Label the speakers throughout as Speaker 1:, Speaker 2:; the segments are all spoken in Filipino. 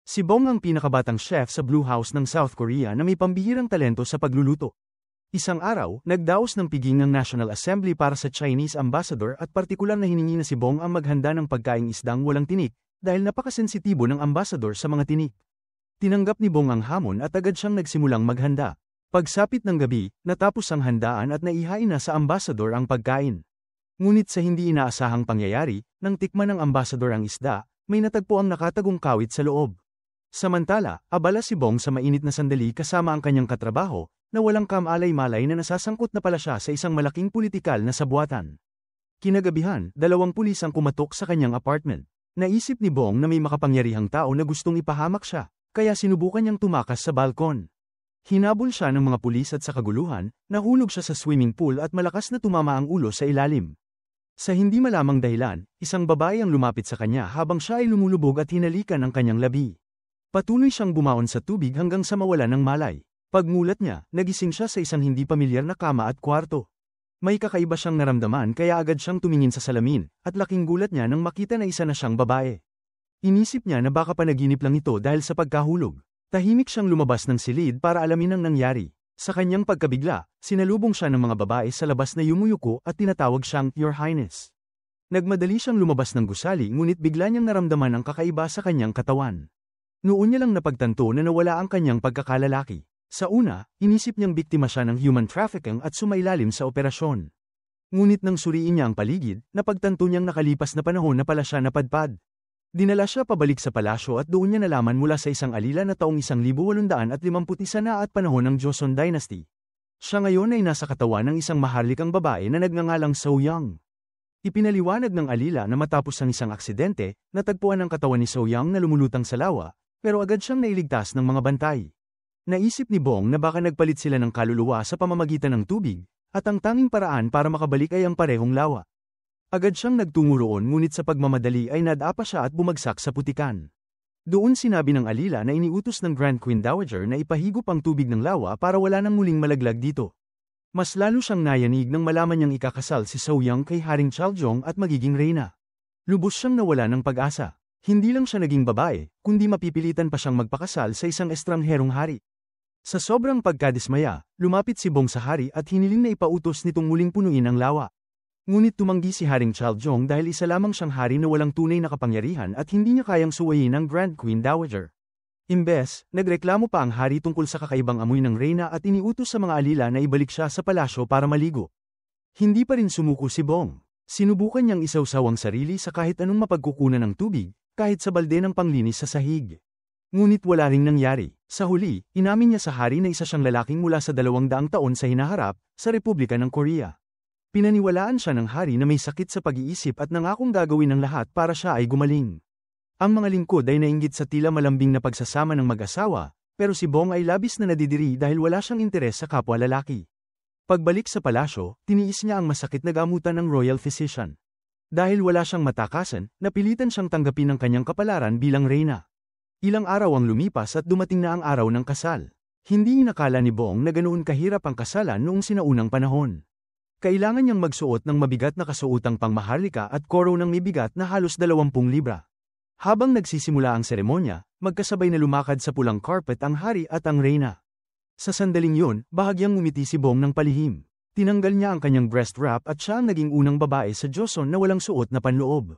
Speaker 1: Si Bong ang pinakabatang chef sa Blue House ng South Korea na may pambihirang talento sa pagluluto. Isang araw, nagdaos ng piging ng National Assembly para sa Chinese Ambassador at partikular na hiningi na si Bong ang maghanda ng pagkaing isdang walang tinik, dahil napakasensitibo ng ambassador sa mga tinik. Tinanggap ni Bong ang hamon at agad siyang nagsimulang maghanda. Pagsapit ng gabi, natapos ang handaan at naihain na sa ambassador ang pagkain. Ngunit sa hindi inaasahang pangyayari, nang tikman ng ambassador ang isda, may natagpo ang nakatagong kawit sa loob. Samantala, abala si Bong sa mainit na sandali kasama ang kanyang katrabaho, na walang kamalay-malay na nasasangkot na pala siya sa isang malaking pulitikal na sabwatan. Kinagabihan, 2 pulis ang kumatok sa kanyang apartment. Naisip ni Bong na may makapangyarihang tao na gustong ipahamak siya, kaya sinubukan niyang tumakas sa balkon. Hinabol siya ng mga pulis at sa kaguluhan, nahulog siya sa swimming pool at malakas na tumama ang ulo sa ilalim. Sa hindi malamang dahilan, isang babae ang lumapit sa kanya habang siya ay lumulubog at hinalikan ang kanyang labi. Patuloy siyang bumaon sa tubig hanggang sa mawalan ng malay. Pagmulat niya, nagising siya sa isang hindi pamilyar na kama at kwarto. May kakaiba siyang naramdaman kaya agad siyang tumingin sa salamin, at laking gulat niya nang makita na isa na siyang babae. Inisip niya na baka panaginip lang ito dahil sa pagkahulog. Tahimik siyang lumabas ng silid para alamin ang nangyari. Sa kanyang pagkabigla, sinalubong siya ng mga babae sa labas na yumuyuko at tinatawag siyang Your Highness. Nagmadali siyang lumabas ng gusali ngunit bigla niyang naramdaman ang kakaiba sa kanyang katawan. Noon niya lang napagtanto na nawala ang kanyang pagkakalalaki. Sa una, inisip niyang biktima siya ng human trafficking at sumailalim sa operasyon. Ngunit nang suriin niya ang paligid, napagtanto niyang nakalipas na panahon na pala siya napadpad. Dinala siya pabalik sa palasyo at doon niya nalaman mula sa isang alila na taong 1851 na at panahon ng Joseon Dynasty. Siya ngayon ay nasa katawan ng isang maharlikang babae na nagngangalang So Young. Ipinaliwanag ng alila na matapos ang isang aksidente, natagpuan ang katawan ni So Young na lumulutang sa lawa, pero agad siyang nailigtas ng mga bantay. Naisip ni Bong na baka nagpalit sila ng kaluluwa sa pamamagitan ng tubig, at ang tanging paraan para makabalik ay ang parehong lawa. Agad siyang nagtungo roon ngunit sa pagmamadali ay nadapa siya at bumagsak sa putikan. Doon sinabi ng alila na iniutos ng Grand Queen Dowager na ipahigop ang tubig ng lawa para wala nang muling malaglag dito. Mas lalo siyang nayanig nang malaman niyang ikakasal si So Young kay Haring Chaljong at magiging reyna. Lubos siyang nawala ng pag-asa. Hindi lang siya naging babae, kundi mapipilitan pa siyang magpakasal sa isang estrangherong hari. Sa sobrang pagkadismaya, lumapit si Bong sa hari at hiniling na ipautos nitong muling punuin ang lawa. Ngunit tumanggi si Haring Chaljong dahil isa lamang siyang hari na walang tunay na kapangyarihan at hindi niya kayang suwayin ang Grand Queen Dowager. Imbes, nagreklamo pa ang hari tungkol sa kakaibang amoy ng reyna at iniutos sa mga alila na ibalik siya sa palasyo para maligo. Hindi pa rin sumuko si Bong. Sinubukan niyang isawsaw ang sarili sa kahit anong mapagkukunan ng tubig, kahit sa balde ng panglinis sa sahig. Ngunit wala ring nangyari. Sa huli, inamin niya sa hari na isa siyang lalaking mula sa 200 taon sa hinaharap, sa Republika ng Korea. Pinaniwalaan siya ng hari na may sakit sa pag-iisip at nangakong gagawin ng lahat para siya ay gumaling. Ang mga lingkod ay nainggit sa tila malambing na pagsasama ng mag-asawa, pero si Bong ay labis na nadidiri dahil wala siyang interes sa kapwa lalaki. Pagbalik sa palasyo, tiniis niya ang masakit na gamutan ng royal physician. Dahil wala siyang matakasan, napilitan siyang tanggapin ang kanyang kapalaran bilang reyna. Ilang araw ang lumipas at dumating na ang araw ng kasal. Hindi inakala ni Bong na ganoon kahirap ang kasalan noong sinaunang panahon. Kailangan niyang magsuot ng mabigat na kasuotang pangmaharlika at koro ng mibigat na halos 20 libra. Habang nagsisimula ang seremonya, magkasabay na lumakad sa pulang carpet ang hari at ang reyna. Sa sandaling yun, bahagyang ngumiti si Bong ng palihim. Tinanggal niya ang kanyang breast wrap at siya ang naging unang babae sa Joseon na walang suot na panloob.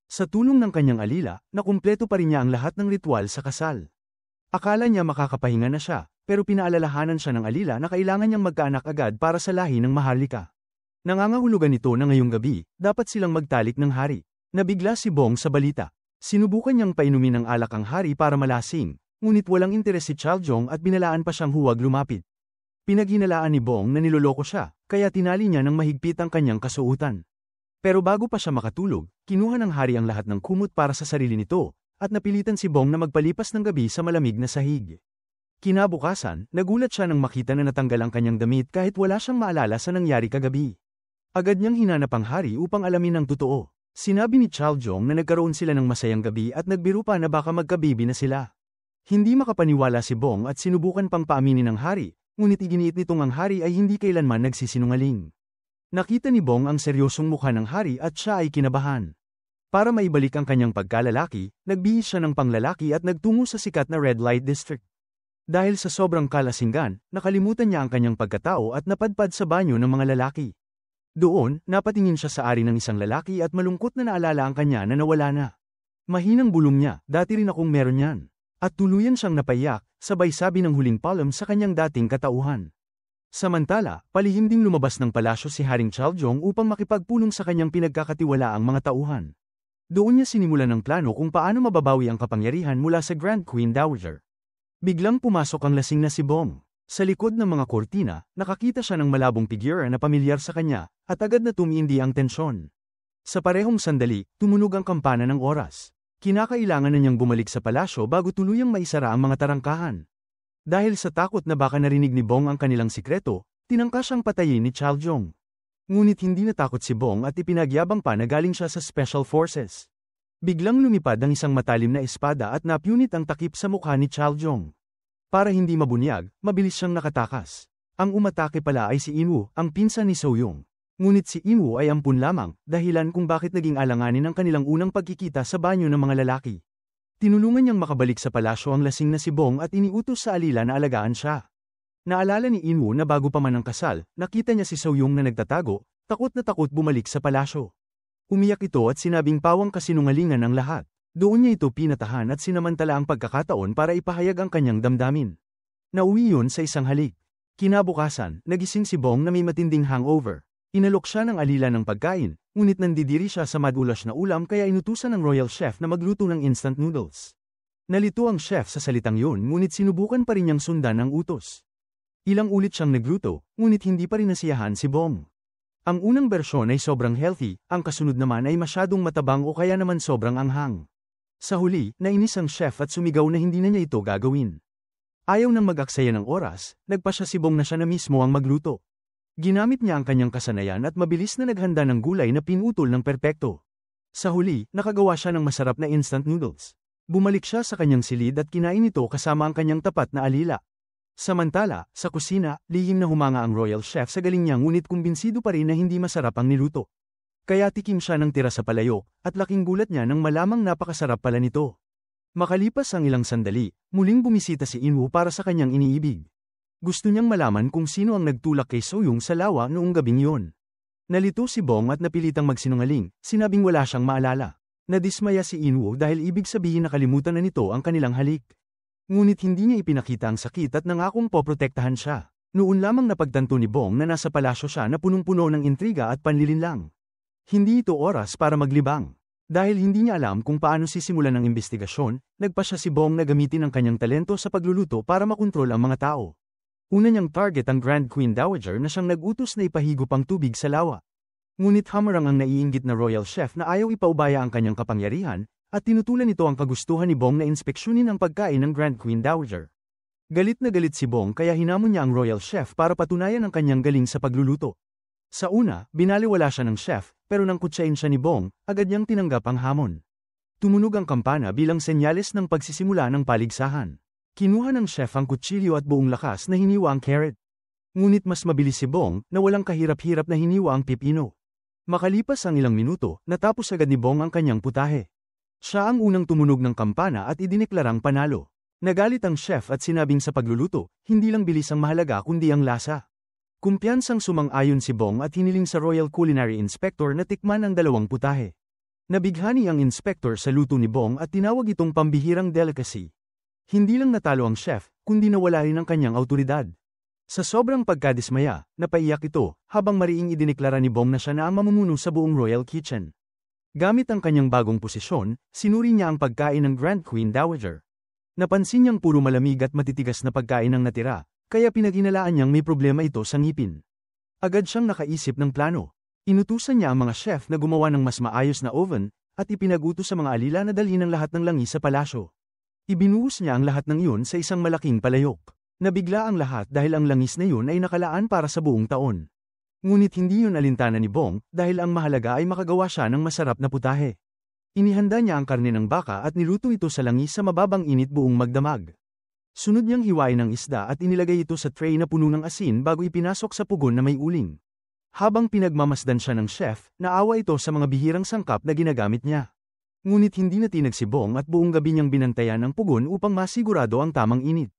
Speaker 1: Sa tulong ng kanyang alila, nakumpleto pa rin niya ang lahat ng ritual sa kasal. Akala niya makakapahinga na siya, pero pinaalalahanan siya ng alila na kailangan niyang magkaanak agad para sa lahi ng maharlika. Nangangahulugan ito na ngayong gabi, dapat silang magtalik ng hari. Nabigla si Bong sa balita. Sinubukan niyang painumin ng alak ang hari para malasing, ngunit walang interes si Chaljong at binalaan pa siyang huwag lumapit. Pinaghinalaan ni Bong na niloloko siya, kaya tinali niya ng mahigpit ang kanyang kasuotan. Pero bago pa siya makatulog, kinuha ng hari ang lahat ng kumot para sa sarili nito, at napilitan si Bong na magpalipas ng gabi sa malamig na sahig. Kinabukasan, nagulat siya nang makita na natanggal ang kanyang damit kahit wala siyang maalala sa nangyari kagabi. Agad niyang hinanap ang hari upang alamin ang totoo. Sinabi ni Chaljong na nagkaroon sila ng masayang gabi at nagbiro pa na baka magkabibi na sila. Hindi makapaniwala si Bong at sinubukan pang paaminin ng hari, ngunit iginiit nitong ang hari ay hindi kailanman nagsisinungaling. Nakita ni Bong ang seryosong mukha ng hari at siya ay kinabahan. Para maibalik ang kanyang pagkalalaki, nagbihis siya ng panglalaki at nagtungo sa sikat na Red Light District. Dahil sa sobrang kalasingan, nakalimutan niya ang kanyang pagkatao at napadpad sa banyo ng mga lalaki. Doon, napatingin siya sa ari ng isang lalaki at malungkot na naalala ang kanya na nawala na. Mahinang bulong niya, dati rin akong meron yan. At tuluyan siyang napaiyak, sabay sabi ng huling palm sa kanyang dating katauhan. Samantala, palihim ding lumabas ng palasyo si Haring Chaljong upang makipagpulong sa kanyang pinagkakatiwalaang mga tauhan. Doon niya sinimulan ng plano kung paano mababawi ang kapangyarihan mula sa Grand Queen Dowager. Biglang pumasok ang lasing na si Bong. Sa likod ng mga kortina, nakakita siya ng malabong figure na pamilyar sa kanya, at agad na tumindi ang tensyon. Sa parehong sandali, tumunog ang kampana ng oras. Kinakailangan na niyang bumalik sa palasyo bago tuluyang maisara ang mga tarangkahan. Dahil sa takot na baka narinig ni Bong ang kanilang sikreto, tinangka siyang patayin ni Chaljong. Ngunit hindi natakot si Bong at ipinagyabang pa na galing siya sa Special Forces. Biglang lumipad ang isang matalim na espada at napunit ang takip sa mukha ni Chaljong. Para hindi mabunyag, mabilis siyang nakatakas. Ang umatake pala ay si Inwoo, ang pinsan ni Soyong. Ngunit si Inwoo ay ampun lamang, dahilan kung bakit naging alanganin ang kanilang unang pagkikita sa banyo ng mga lalaki. Tinulungan niyang makabalik sa palasyo ang lasing na si Bong at iniutos sa alila na alagaan siya. Naalala ni Inwoo na bago pa man ang kasal, nakita niya si Soyong na nagtatago, takot na takot bumalik sa palasyo. Umiyak ito at sinabing pawang kasinungalingan ang lahat. Doon niya ito pinatahan at sinamantala ang pagkakataon para ipahayag ang kanyang damdamin. Nauwi yun sa isang halik. Kinabukasan, nagising si Bong na may matinding hangover. Inalok siya ng alila ng pagkain, ngunit nandidiri siya sa madulas na ulam kaya inutusan ng royal chef na magluto ng instant noodles. Nalito ang chef sa salitang yun ngunit sinubukan pa rin niyang sundan ang utos. Ilang ulit siyang nagluto, ngunit hindi pa rin nasiyahan si Bong. Ang unang bersyon ay sobrang healthy, ang kasunod naman ay masyadong matabang o kaya naman sobrang anghang. Sa huli, nainis ang chef at sumigaw na hindi na niya ito gagawin. Ayaw nang mag-aksaya ng oras, nagpasya si Bong na siya na mismo ang magluto. Ginamit niya ang kanyang kasanayan at mabilis na naghanda ng gulay na pinutol ng perpekto. Sa huli, nakagawa siya ng masarap na instant noodles. Bumalik siya sa kanyang silid at kinain ito kasama ang kanyang tapat na alila. Samantala, sa kusina, lihim na humanga ang royal chef sa galing niya ngunit kumbinsido pa rin na hindi masarap ang niluto. Kaya tikim siya ng tira sa palayok, at laking gulat niya nang malamang napakasarap pala nito. Makalipas ang ilang sandali, muling bumisita si Inwoo para sa kanyang iniibig. Gusto niyang malaman kung sino ang nagtulak kay Soyong sa lawa noong gabing yon. Nalito si Bong at napilitang magsinungaling, sinabing wala siyang maalala. Nadismaya si Inwoo dahil ibig sabihin nakalimutan na nito ang kanilang halik. Ngunit hindi niya ipinakita ang sakit at nangakong poprotektahan siya. Noon lamang napagtanto ni Bong na nasa palasyo siya na punong-puno ng intriga at panlilinlang. Hindi ito oras para maglibang. Dahil hindi niya alam kung paano sisimulan ang investigasyon, nagpasya si Bong na gamitin ang kanyang talento sa pagluluto para makontrol ang mga tao. Una niyang target ang Grand Queen Dowager na siyang nag-utos na ipahigop ang tubig sa lawa. Ngunit hamarang ang naiinggit na royal chef na ayaw ipaubaya ang kanyang kapangyarihan, at tinutulan nito ang kagustuhan ni Bong na inspeksyonin ang pagkain ng Grand Queen Dowager. Galit na galit si Bong kaya hinamon niya ang royal chef para patunayan ang kanyang galing sa pagluluto. Sa una, binaliwala siya ng chef, pero nang kutsain siya ni Bong, agad niyang tinanggap ang hamon. Tumunog ang kampana bilang senyales ng pagsisimula ng paligsahan. Kinuha ng chef ang kutsilyo at buong lakas na hiniwa ang carrot. Ngunit mas mabilis si Bong na walang kahirap-hirap na hiniwa ang pipino. Makalipas ang ilang minuto, natapos agad ni Bong ang kanyang putahe. Siya ang unang tumunog ng kampana at idineklarang panalo. Nagalit ang chef at sinabing sa pagluluto, hindi lang bilis ang mahalaga kundi ang lasa. Kumpiyansang sumang-ayon si Bong at hiniling sa Royal Culinary Inspector na tikman ang dalawang putahe. Nabighani ang inspector sa luto ni Bong at tinawag itong pambihirang delicacy. Hindi lang natalo ang chef, kundi nawala rin ang kanyang autoridad. Sa sobrang pagkadismaya, napaiyak ito, habang mariing idineklara ni Bong na siya na ang mamumuno sa buong Royal Kitchen. Gamit ang kanyang bagong posisyon, sinuri niya ang pagkain ng Grand Queen Dowager. Napansin niyang puro malamig at matitigas na pagkain ang natira, kaya pinaghinalaan niyang may problema ito sa ngipin. Agad siyang nakaisip ng plano. Inutusan niya ang mga chef na gumawa ng mas maayos na oven, at ipinagutos sa mga alila na dalhin ang lahat ng langis sa palasyo. Ibinuhos niya ang lahat ng iyon sa isang malaking palayok. Nabigla ang lahat dahil ang langis na iyon ay nakalaan para sa buong taon. Ngunit hindi yun alintana ni Bong dahil ang mahalaga ay makagawa siya ng masarap na putahe. Inihanda niya ang karne ng baka at niluto ito sa langis sa mababang init buong magdamag. Sunod niyang hiwain ang isda at inilagay ito sa tray na puno ng asin bago ipinasok sa pugon na may uling. Habang pinagmamasdan siya ng chef, naawa ito sa mga bihirang sangkap na ginagamit niya. Ngunit hindi natinag si Bong at buong gabi niyang binantayan ang pugon upang masigurado ang tamang init.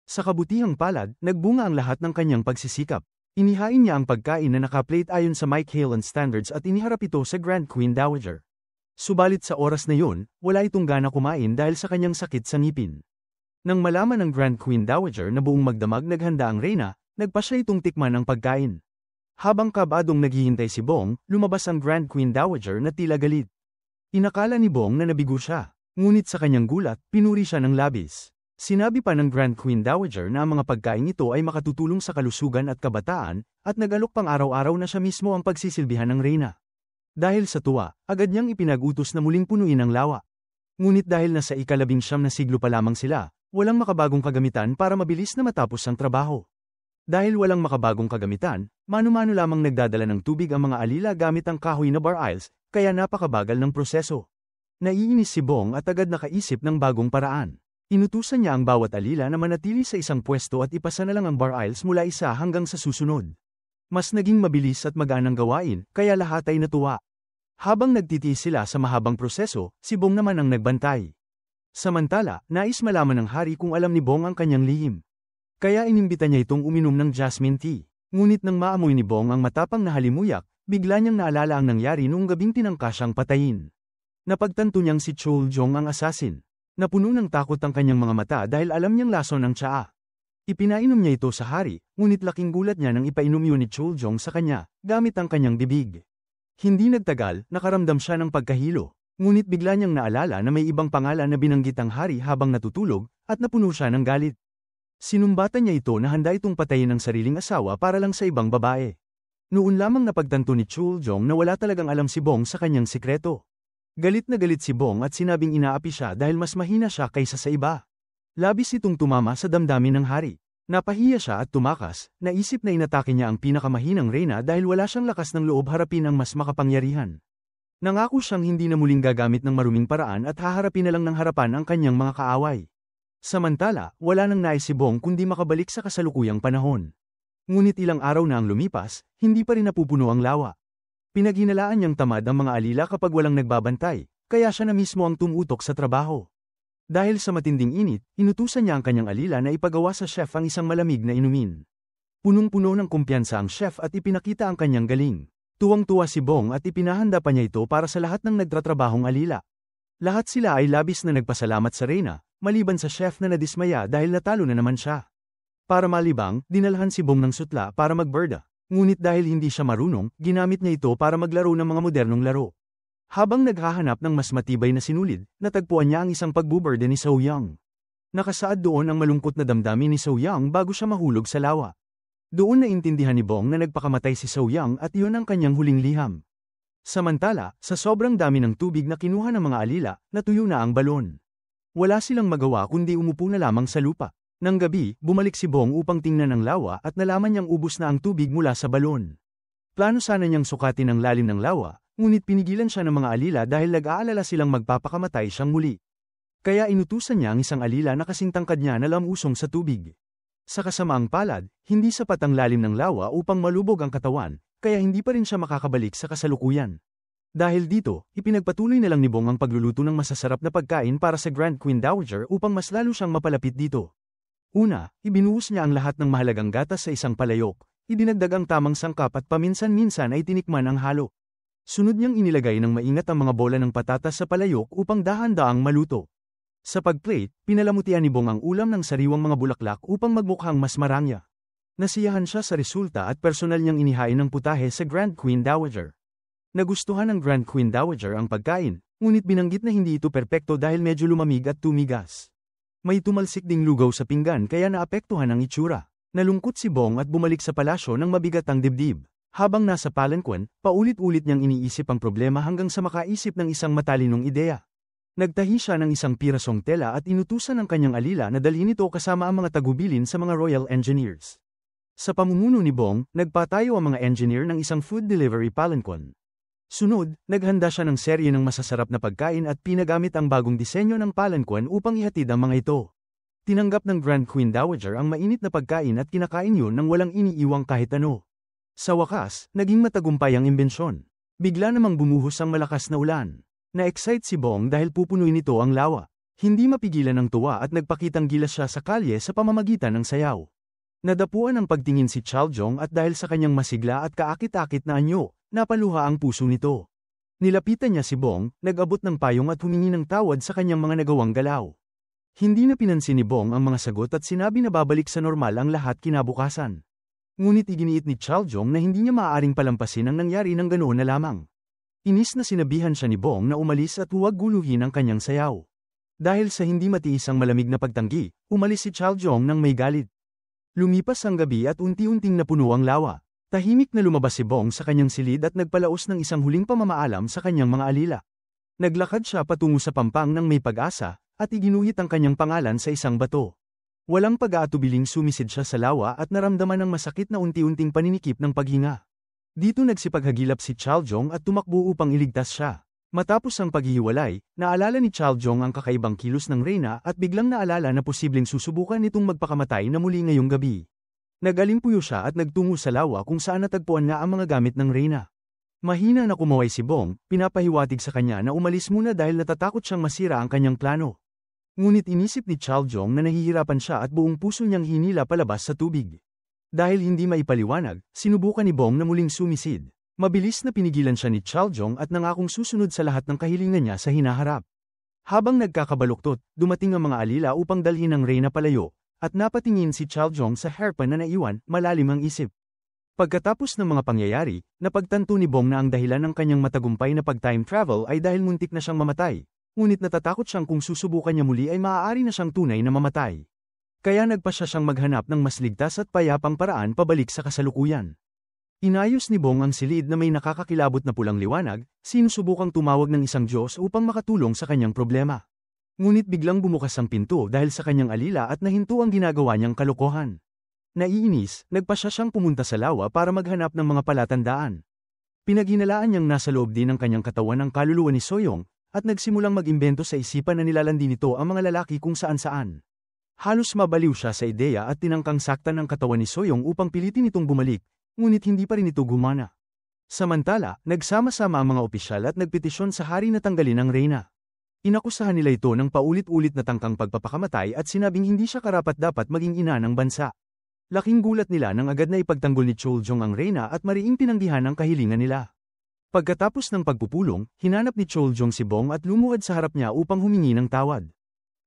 Speaker 1: Sa kabutihang palad, nagbunga ang lahat ng kanyang pagsisikap. Inihain niya ang pagkain na nakaplate ayon sa Mike Halen standards at iniharap ito sa Grand Queen Dowager. Subalit sa oras na yun, wala itong gana kumain dahil sa kanyang sakit sa ngipin. Nang malaman ng Grand Queen Dowager na buong magdamag naghanda ang reyna, nagpa siya itong tikman ang pagkain. Habang kabadong naghihintay si Bong, lumabas ang Grand Queen Dowager na tila galit. Inakala ni Bong na nabigo siya, ngunit sa kanyang gulat, pinuri siya ng labis. Sinabi pa ng Grand Queen Dowager na ang mga pagkain ito ay makatutulong sa kalusugan at kabataan, at nag-alok pang araw-araw na siya mismo ang pagsisilbihan ng reyna. Dahil sa tuwa, agad niyang ipinag-utos na muling punuin ang lawa. Ngunit dahil nasa ika-19 na siglo pa lamang sila, walang makabagong kagamitan para mabilis na matapos ang trabaho. Dahil walang makabagong kagamitan, mano-mano lamang nagdadala ng tubig ang mga alila gamit ang kahoy na bar aisles, kaya napakabagal ng proseso. Naiinis si Bong at agad nakaisip ng bagong paraan. Inutusan niya ang bawat alila na manatili sa isang pwesto at ipasa na lang ang bar aisles mula isa hanggang sa susunod. Mas naging mabilis at magaan ang gawain, kaya lahat ay natuwa. Habang nagtitiis sila sa mahabang proseso, si Bong naman ang nagbantay. Samantala, nais malaman ng hari kung alam ni Bong ang kanyang lihim. Kaya inimbita niya itong uminom ng jasmine tea. Ngunit nang maamoy ni Bong ang matapang na halimuyak, bigla niyang naalala ang nangyari noong gabing tinangka siyang patayin. Napagtanto niyang si Chol Jong ang assassin. Napuno ng takot ang kanyang mga mata dahil alam niyang lason ang tsaa. Ipinainom niya ito sa hari, ngunit laking gulat niya nang ipainom yun ni Chol Jong sa kanya, gamit ang kanyang bibig. Hindi nagtagal, nakaramdam siya ng pagkahilo, ngunit bigla niyang naalala na may ibang pangalan na binanggit ang hari habang natutulog, at napuno siya ng galit. Sinumbatan niya ito na handa itong patayin ng sariling asawa para lang sa ibang babae. Noon lamang napagtanto ni Chol Jong na wala talagang alam si Bong sa kanyang sikreto. Galit na galit si Bong at sinabing inaapi siya dahil mas mahina siya kaysa sa iba. Labis itong tumama sa damdamin ng hari. Napahiya siya at tumakas, naisip na inatake niya ang pinakamahinang reyna dahil wala siyang lakas ng loob harapin ang mas makapangyarihan. Nangako siyang hindi na muling gagamit ng maruming paraan at haharapin na lang ng harapan ang kanyang mga kaaway. Samantala, wala nang nais si Bong kundi makabalik sa kasalukuyang panahon. Ngunit ilang araw na ang lumipas, hindi pa rin napupuno ang lawa. Pinaghinalaan niyang tamad ang mga alila kapag walang nagbabantay, kaya siya na mismo ang tumutok sa trabaho. Dahil sa matinding init, inutusan niya ang kanyang alila na ipagawa sa chef ang isang malamig na inumin. Punong-puno ng kumpiyansa ang chef at ipinakita ang kanyang galing. Tuwang-tuwa si Bong at ipinahanda pa niya ito para sa lahat ng nagtatrabahong alila. Lahat sila ay labis na nagpasalamat sa reyna, maliban sa chef na nadismaya dahil natalo na naman siya. Para malibang, dinalhan si Bong ng sutla para magberda. Ngunit dahil hindi siya marunong, ginamit niya ito para maglaro ng mga modernong laro. Habang naghahanap ng mas matibay na sinulid, natagpuan niya ang isang pagbuberde ni So Young. Nakasaad doon ang malungkot na damdamin ni So Young bago siya mahulog sa lawa. Doon naintindihan ni Bong na nagpakamatay si So Young at iyon ang kanyang huling liham. Samantala, sa sobrang dami ng tubig na kinuha ng mga alila, natuyo na ang balon. Wala silang magawa kundi umupo na lamang sa lupa. Nang gabi, bumalik si Bong upang tingnan ang lawa at nalaman niyang ubos na ang tubig mula sa balon. Plano sana niyang sukatin ang lalim ng lawa, ngunit pinigilan siya ng mga alila dahil nag-aalala silang magpapakamatay siyang muli. Kaya inutusan niya ang isang alila na kasing tangkad niya na lamusong sa tubig. Sa kasamaang palad, hindi sapat ang lalim ng lawa upang malubog ang katawan, kaya hindi pa rin siya makakabalik sa kasalukuyan. Dahil dito, ipinagpatuloy na lang ni Bong ang pagluluto ng masasarap na pagkain para sa Grand Queen Dowager upang mas lalo siyang mapalapit dito. Una, ibinuhos niya ang lahat ng mahalagang gatas sa isang palayok, idinagdag ang tamang sangkap at paminsan-minsan ay tinikman ang halo. Sunod niyang inilagay ng maingat ang mga bola ng patatas sa palayok upang dahan-daang maluto. Sa pagplate, pinalamutian ni Bong ang ulam ng sariwang mga bulaklak upang magmukhang mas marangya. Nasiyahan siya sa resulta at personal niyang inihain ng putahe sa Grand Queen Dowager. Nagustuhan ng Grand Queen Dowager ang pagkain, ngunit binanggit na hindi ito perpekto dahil medyo lumamig at tumigas. May tumalsik ding lugaw sa pinggan kaya naapektuhan ang itsura. Nalungkot si Bong at bumalik sa palasyo ng mabigat ang dibdib. Habang nasa palanquin, paulit-ulit niyang iniisip ang problema hanggang sa makaisip ng isang matalinong ideya. Nagtahi siya ng isang pirasong tela at inutusan ang kanyang alila na dalhin ito kasama ang mga tagubilin sa mga Royal Engineers. Sa pamumuno ni Bong, nagpatayo ang mga engineer ng isang food delivery palanquin. Sunod, naghanda siya ng serye ng masasarap na pagkain at pinagamit ang bagong disenyo ng palanquin upang ihatid ang mga ito. Tinanggap ng Grand Queen Dowager ang mainit na pagkain at kinakain yun nang walang iniiwang kahit ano. Sa wakas, naging matagumpay ang imbensyon. Bigla namang bumuhos ang malakas na ulan. Na-excite si Bong dahil pupunuin nito ang lawa. Hindi mapigilan ang tuwa at nagpakitang gilas siya sa kalye sa pamamagitan ng sayaw. Nadapuan ang pagtingin si Chaljong at dahil sa kanyang masigla at kaakit-akit na anyo, napaluha ang puso nito. Nilapitan niya si Bong, nag-abot ng payong at humingi ng tawad sa kanyang mga nagawang galaw. Hindi na pinansin ni Bong ang mga sagot at sinabi na babalik sa normal ang lahat kinabukasan. Ngunit iginiit ni Chaljong na hindi niya maaaring palampasin ang nangyari ng ganoon na lamang. Inis na sinabihan siya ni Bong na umalis at huwag guluhin ang kanyang sayaw. Dahil sa hindi matiis ang malamig na pagtanggi, umalis si Chaljong nang may galit. Lumipas ang gabi at unti-unting napuno ang lawa. Tahimik na lumabas si Bong sa kanyang silid at nagpalaos ng isang huling pamamaalam sa kanyang mga alila. Naglakad siya patungo sa pampang ng may pag-asa, at iginuhit ang kanyang pangalan sa isang bato. Walang pag-aatubiling sumisid siya sa lawa at naramdaman ng masakit na unti-unting paninikip ng paghinga. Dito nagsipaghagilap si Chaljong at tumakbo upang iligtas siya. Matapos ang paghihiwalay, naalala ni Chaljong ang kakaibang kilos ng reyna at biglang naalala na posibleng susubukan nitong magpakamatay na muli ngayong gabi. Nag-alimpuyo siya at nagtungo sa lawa kung saan natagpuan nga ang mga gamit ng reyna. Mahina na kumaway si Bong, pinapahiwatig sa kanya na umalis muna dahil natatakot siyang masira ang kanyang plano. Ngunit inisip ni Chaljong na nahihirapan siya at buong puso niyang hinila palabas sa tubig. Dahil hindi maipaliwanag, sinubukan ni Bong na muling sumisid. Mabilis na pinigilan siya ni Chaljong at nangakong susunod sa lahat ng kahilingan niya sa hinaharap. Habang nagkakabaluktot, dumating ang mga alila upang dalhin ang reyna palayo, at napatingin si Chaljong sa hairpin na naiwan, malalim ang isip. Pagkatapos ng mga pangyayari, napagtanto ni Bong na ang dahilan ng kanyang matagumpay na pag-time travel ay dahil muntik na siyang mamatay, ngunit natatakot siyang kung susubukan niya muli ay maaari na siyang tunay na mamatay. Kaya nagpasya siyang maghanap ng mas ligtas at payapang paraan pabalik sa kasalukuyan. Inayos ni Bong ang silid na may nakakakilabot na pulang liwanag, sinusubukang tumawag ng isang Diyos upang makatulong sa kanyang problema. Ngunit biglang bumukas ang pinto dahil sa kanyang alila at nahinto ang ginagawa niyang kalokohan. Naiinis, nagpasya siyang pumunta sa lawa para maghanap ng mga palatandaan. Pinaghinalaan niyang nasa loob din ng kanyang katawan ang kaluluwa ni Soyong, at nagsimulang mag-imbento sa isipan na nilalandi nito ang mga lalaki kung saan-saan. Halos mabaliw siya sa ideya at tinangkang saktan ang katawan ni Soyong upang pilitin itong bumalik, ngunit hindi pa rin ito gumana. Samantala, nagsama-sama ang mga opisyal at nagpetisyon sa hari na tanggalin ang reyna. Inakusahan nila ito ng paulit-ulit na tangkang pagpapakamatay at sinabing hindi siya karapat-dapat maging ina ng bansa. Laking gulat nila nang agad na ipagtanggol ni Chaljong ang reyna at mariing tinanggihan ang kahilingan nila. Pagkatapos ng pagpupulong, hinanap ni Chaljong si Bong at lumuhad sa harap niya upang humingi ng tawad.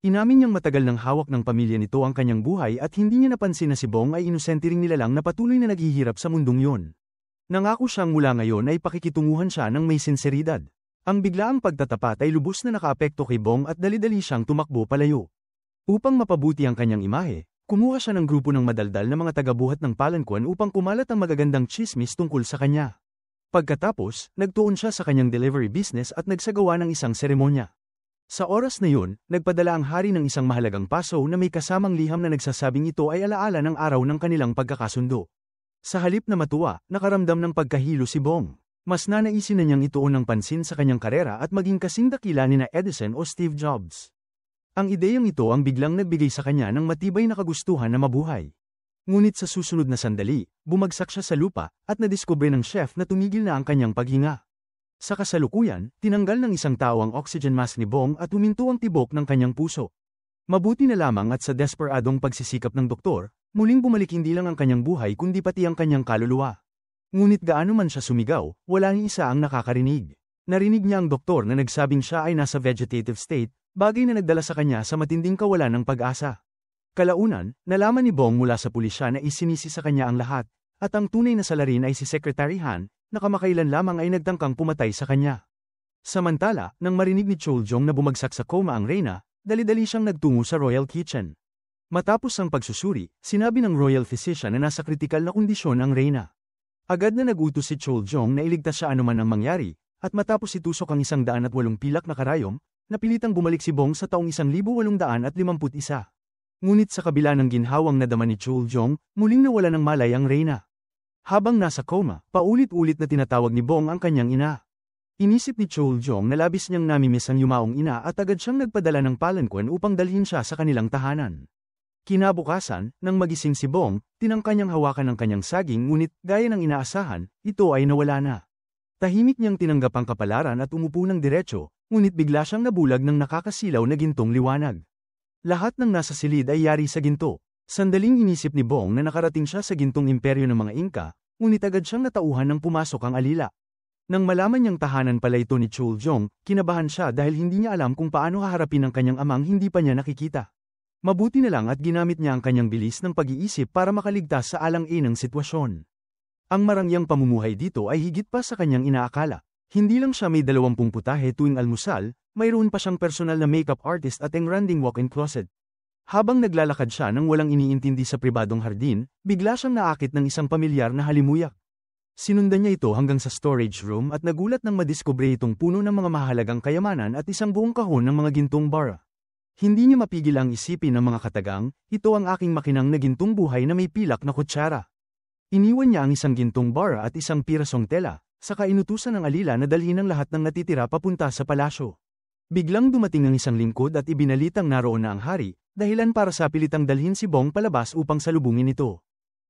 Speaker 1: Inamin niyang matagal nang hawak ng pamilya nito ang kanyang buhay at hindi niya napansin na si Bong ay inosente ring nilalang na patuloy na naghihirap sa mundong yon. Nangako siyang mula ngayon ay pakikitunguhan siya ng may sinseridad. Ang biglaang pagtatapat ay lubos na nakaapekto kay Bong at dali-dali siyang tumakbo palayo. Upang mapabuti ang kanyang imahe, kumuha siya ng grupo ng madaldal na mga tagabuhat ng palankuan upang kumalat ang magagandang tsismis tungkol sa kanya. Pagkatapos, nagtuon siya sa kanyang delivery business at nagsagawa ng isang seremonya. Sa oras na yun, nagpadala ang hari ng isang mahalagang paso na may kasamang liham na nagsasabing ito ay alaala ng araw ng kanilang pagkakasundo. Sa halip na matuwa, nakaramdam ng pagkahilo si Bong. Mas nanaisin na niyang ituon ng pansin sa kanyang karera at maging kasing dakila ni na Edison o Steve Jobs. Ang ideyang ito ang biglang nagbigay sa kanya ng matibay na kagustuhan na mabuhay. Ngunit sa susunod na sandali, bumagsak siya sa lupa at nadiskubre ng chef na tumigil na ang kanyang paghinga. Sa kasalukuyan, tinanggal ng isang tao ang oxygen mask ni Bong at huminto ang tibok ng kanyang puso. Mabuti na lamang at sa desperadong pagsisikap ng doktor, muling bumalik hindi lang ang kanyang buhay kundi pati ang kanyang kaluluwa. Ngunit gaano man siya sumigaw, wala ni isa ang nakakarinig. Narinig niya ang doktor na nagsabing siya ay nasa vegetative state, bagay na nagdala sa kanya sa matinding kawalan ng pag-asa. Kalaunan, nalaman ni Bong mula sa pulisya na isinisi sa kanya ang lahat, at ang tunay na salarin ay si Secretary Han, na kamakailan lamang ay nagtangkang pumatay sa kanya. Samantala, nang marinig ni Chaljong na bumagsak sa coma ang reyna, dali-dali siyang nagtungo sa royal kitchen. Matapos ang pagsusuri, sinabi ng royal physician na nasa kritikal na kondisyon ang reyna. Agad na nagutos si Chaljong na iligtas siya anuman ang mangyari, at matapos itusok ang 108 pilak na karayom, napilitang bumalik si Bong sa taong 1851. Ngunit sa kabila ng ginhawang nadama ni Chaljong, muling nawala ng malay ang reyna. Habang nasa coma, paulit-ulit na tinatawag ni Bong ang kanyang ina. Inisip ni Chaljong na labis niyang namimiss ang yumaong ina at agad siyang nagpadala ng palanquan upang dalhin siya sa kanilang tahanan. Kinabukasan, nang magising si Bong, tinangka niyang hawakan ang kanyang saging ngunit, gaya ng inaasahan, ito ay nawala na. Tahimik niyang tinanggap ang kapalaran at umupo ng diretso, ngunit bigla siyang nabulag ng nakakasilaw na gintong liwanag. Lahat ng nasa silid ay yari sa ginto. Sandaling inisip ni Bong na nakarating siya sa gintong imperyo ng mga Inca, ngunit agad siyang natauhan nang pumasok ang alila. Nang malaman niyang tahanan pala ito ni Chuljong, kinabahan siya dahil hindi niya alam kung paano haharapin ang kanyang amang hindi pa niya nakikita. Mabuti na lang at ginamit niya ang kanyang bilis ng pag-iisip para makaligtas sa alang-inang sitwasyon. Ang marangyang pamumuhay dito ay higit pa sa kanyang inaakala. Hindi lang siya may 20 putahe tuwing almusal, mayroon pa siyang personal na makeup artist at engranding walk-in closet. Habang naglalakad siya nang walang iniintindi sa pribadong hardin, bigla siyang naakit ng isang pamilyar na halimuyak. Sinundan niya ito hanggang sa storage room at nagulat nang madiskubre itong puno ng mga mahalagang kayamanan at isang buong kahon ng mga gintong bara. Hindi niya mapigil ang isipin ng mga katagang, ito ang aking makinang na gintong buhay na may pilak na kutsara. Iniwan niya ang isang gintong bara at isang pirasong tela, saka inutusan ng alila na dalhin ang lahat ng natitira papunta sa palasyo. Biglang dumating ang isang lingkod at ibinalitang naroon na ang hari, dahilan para sa pilitang dalhin si Bong palabas upang salubungin ito.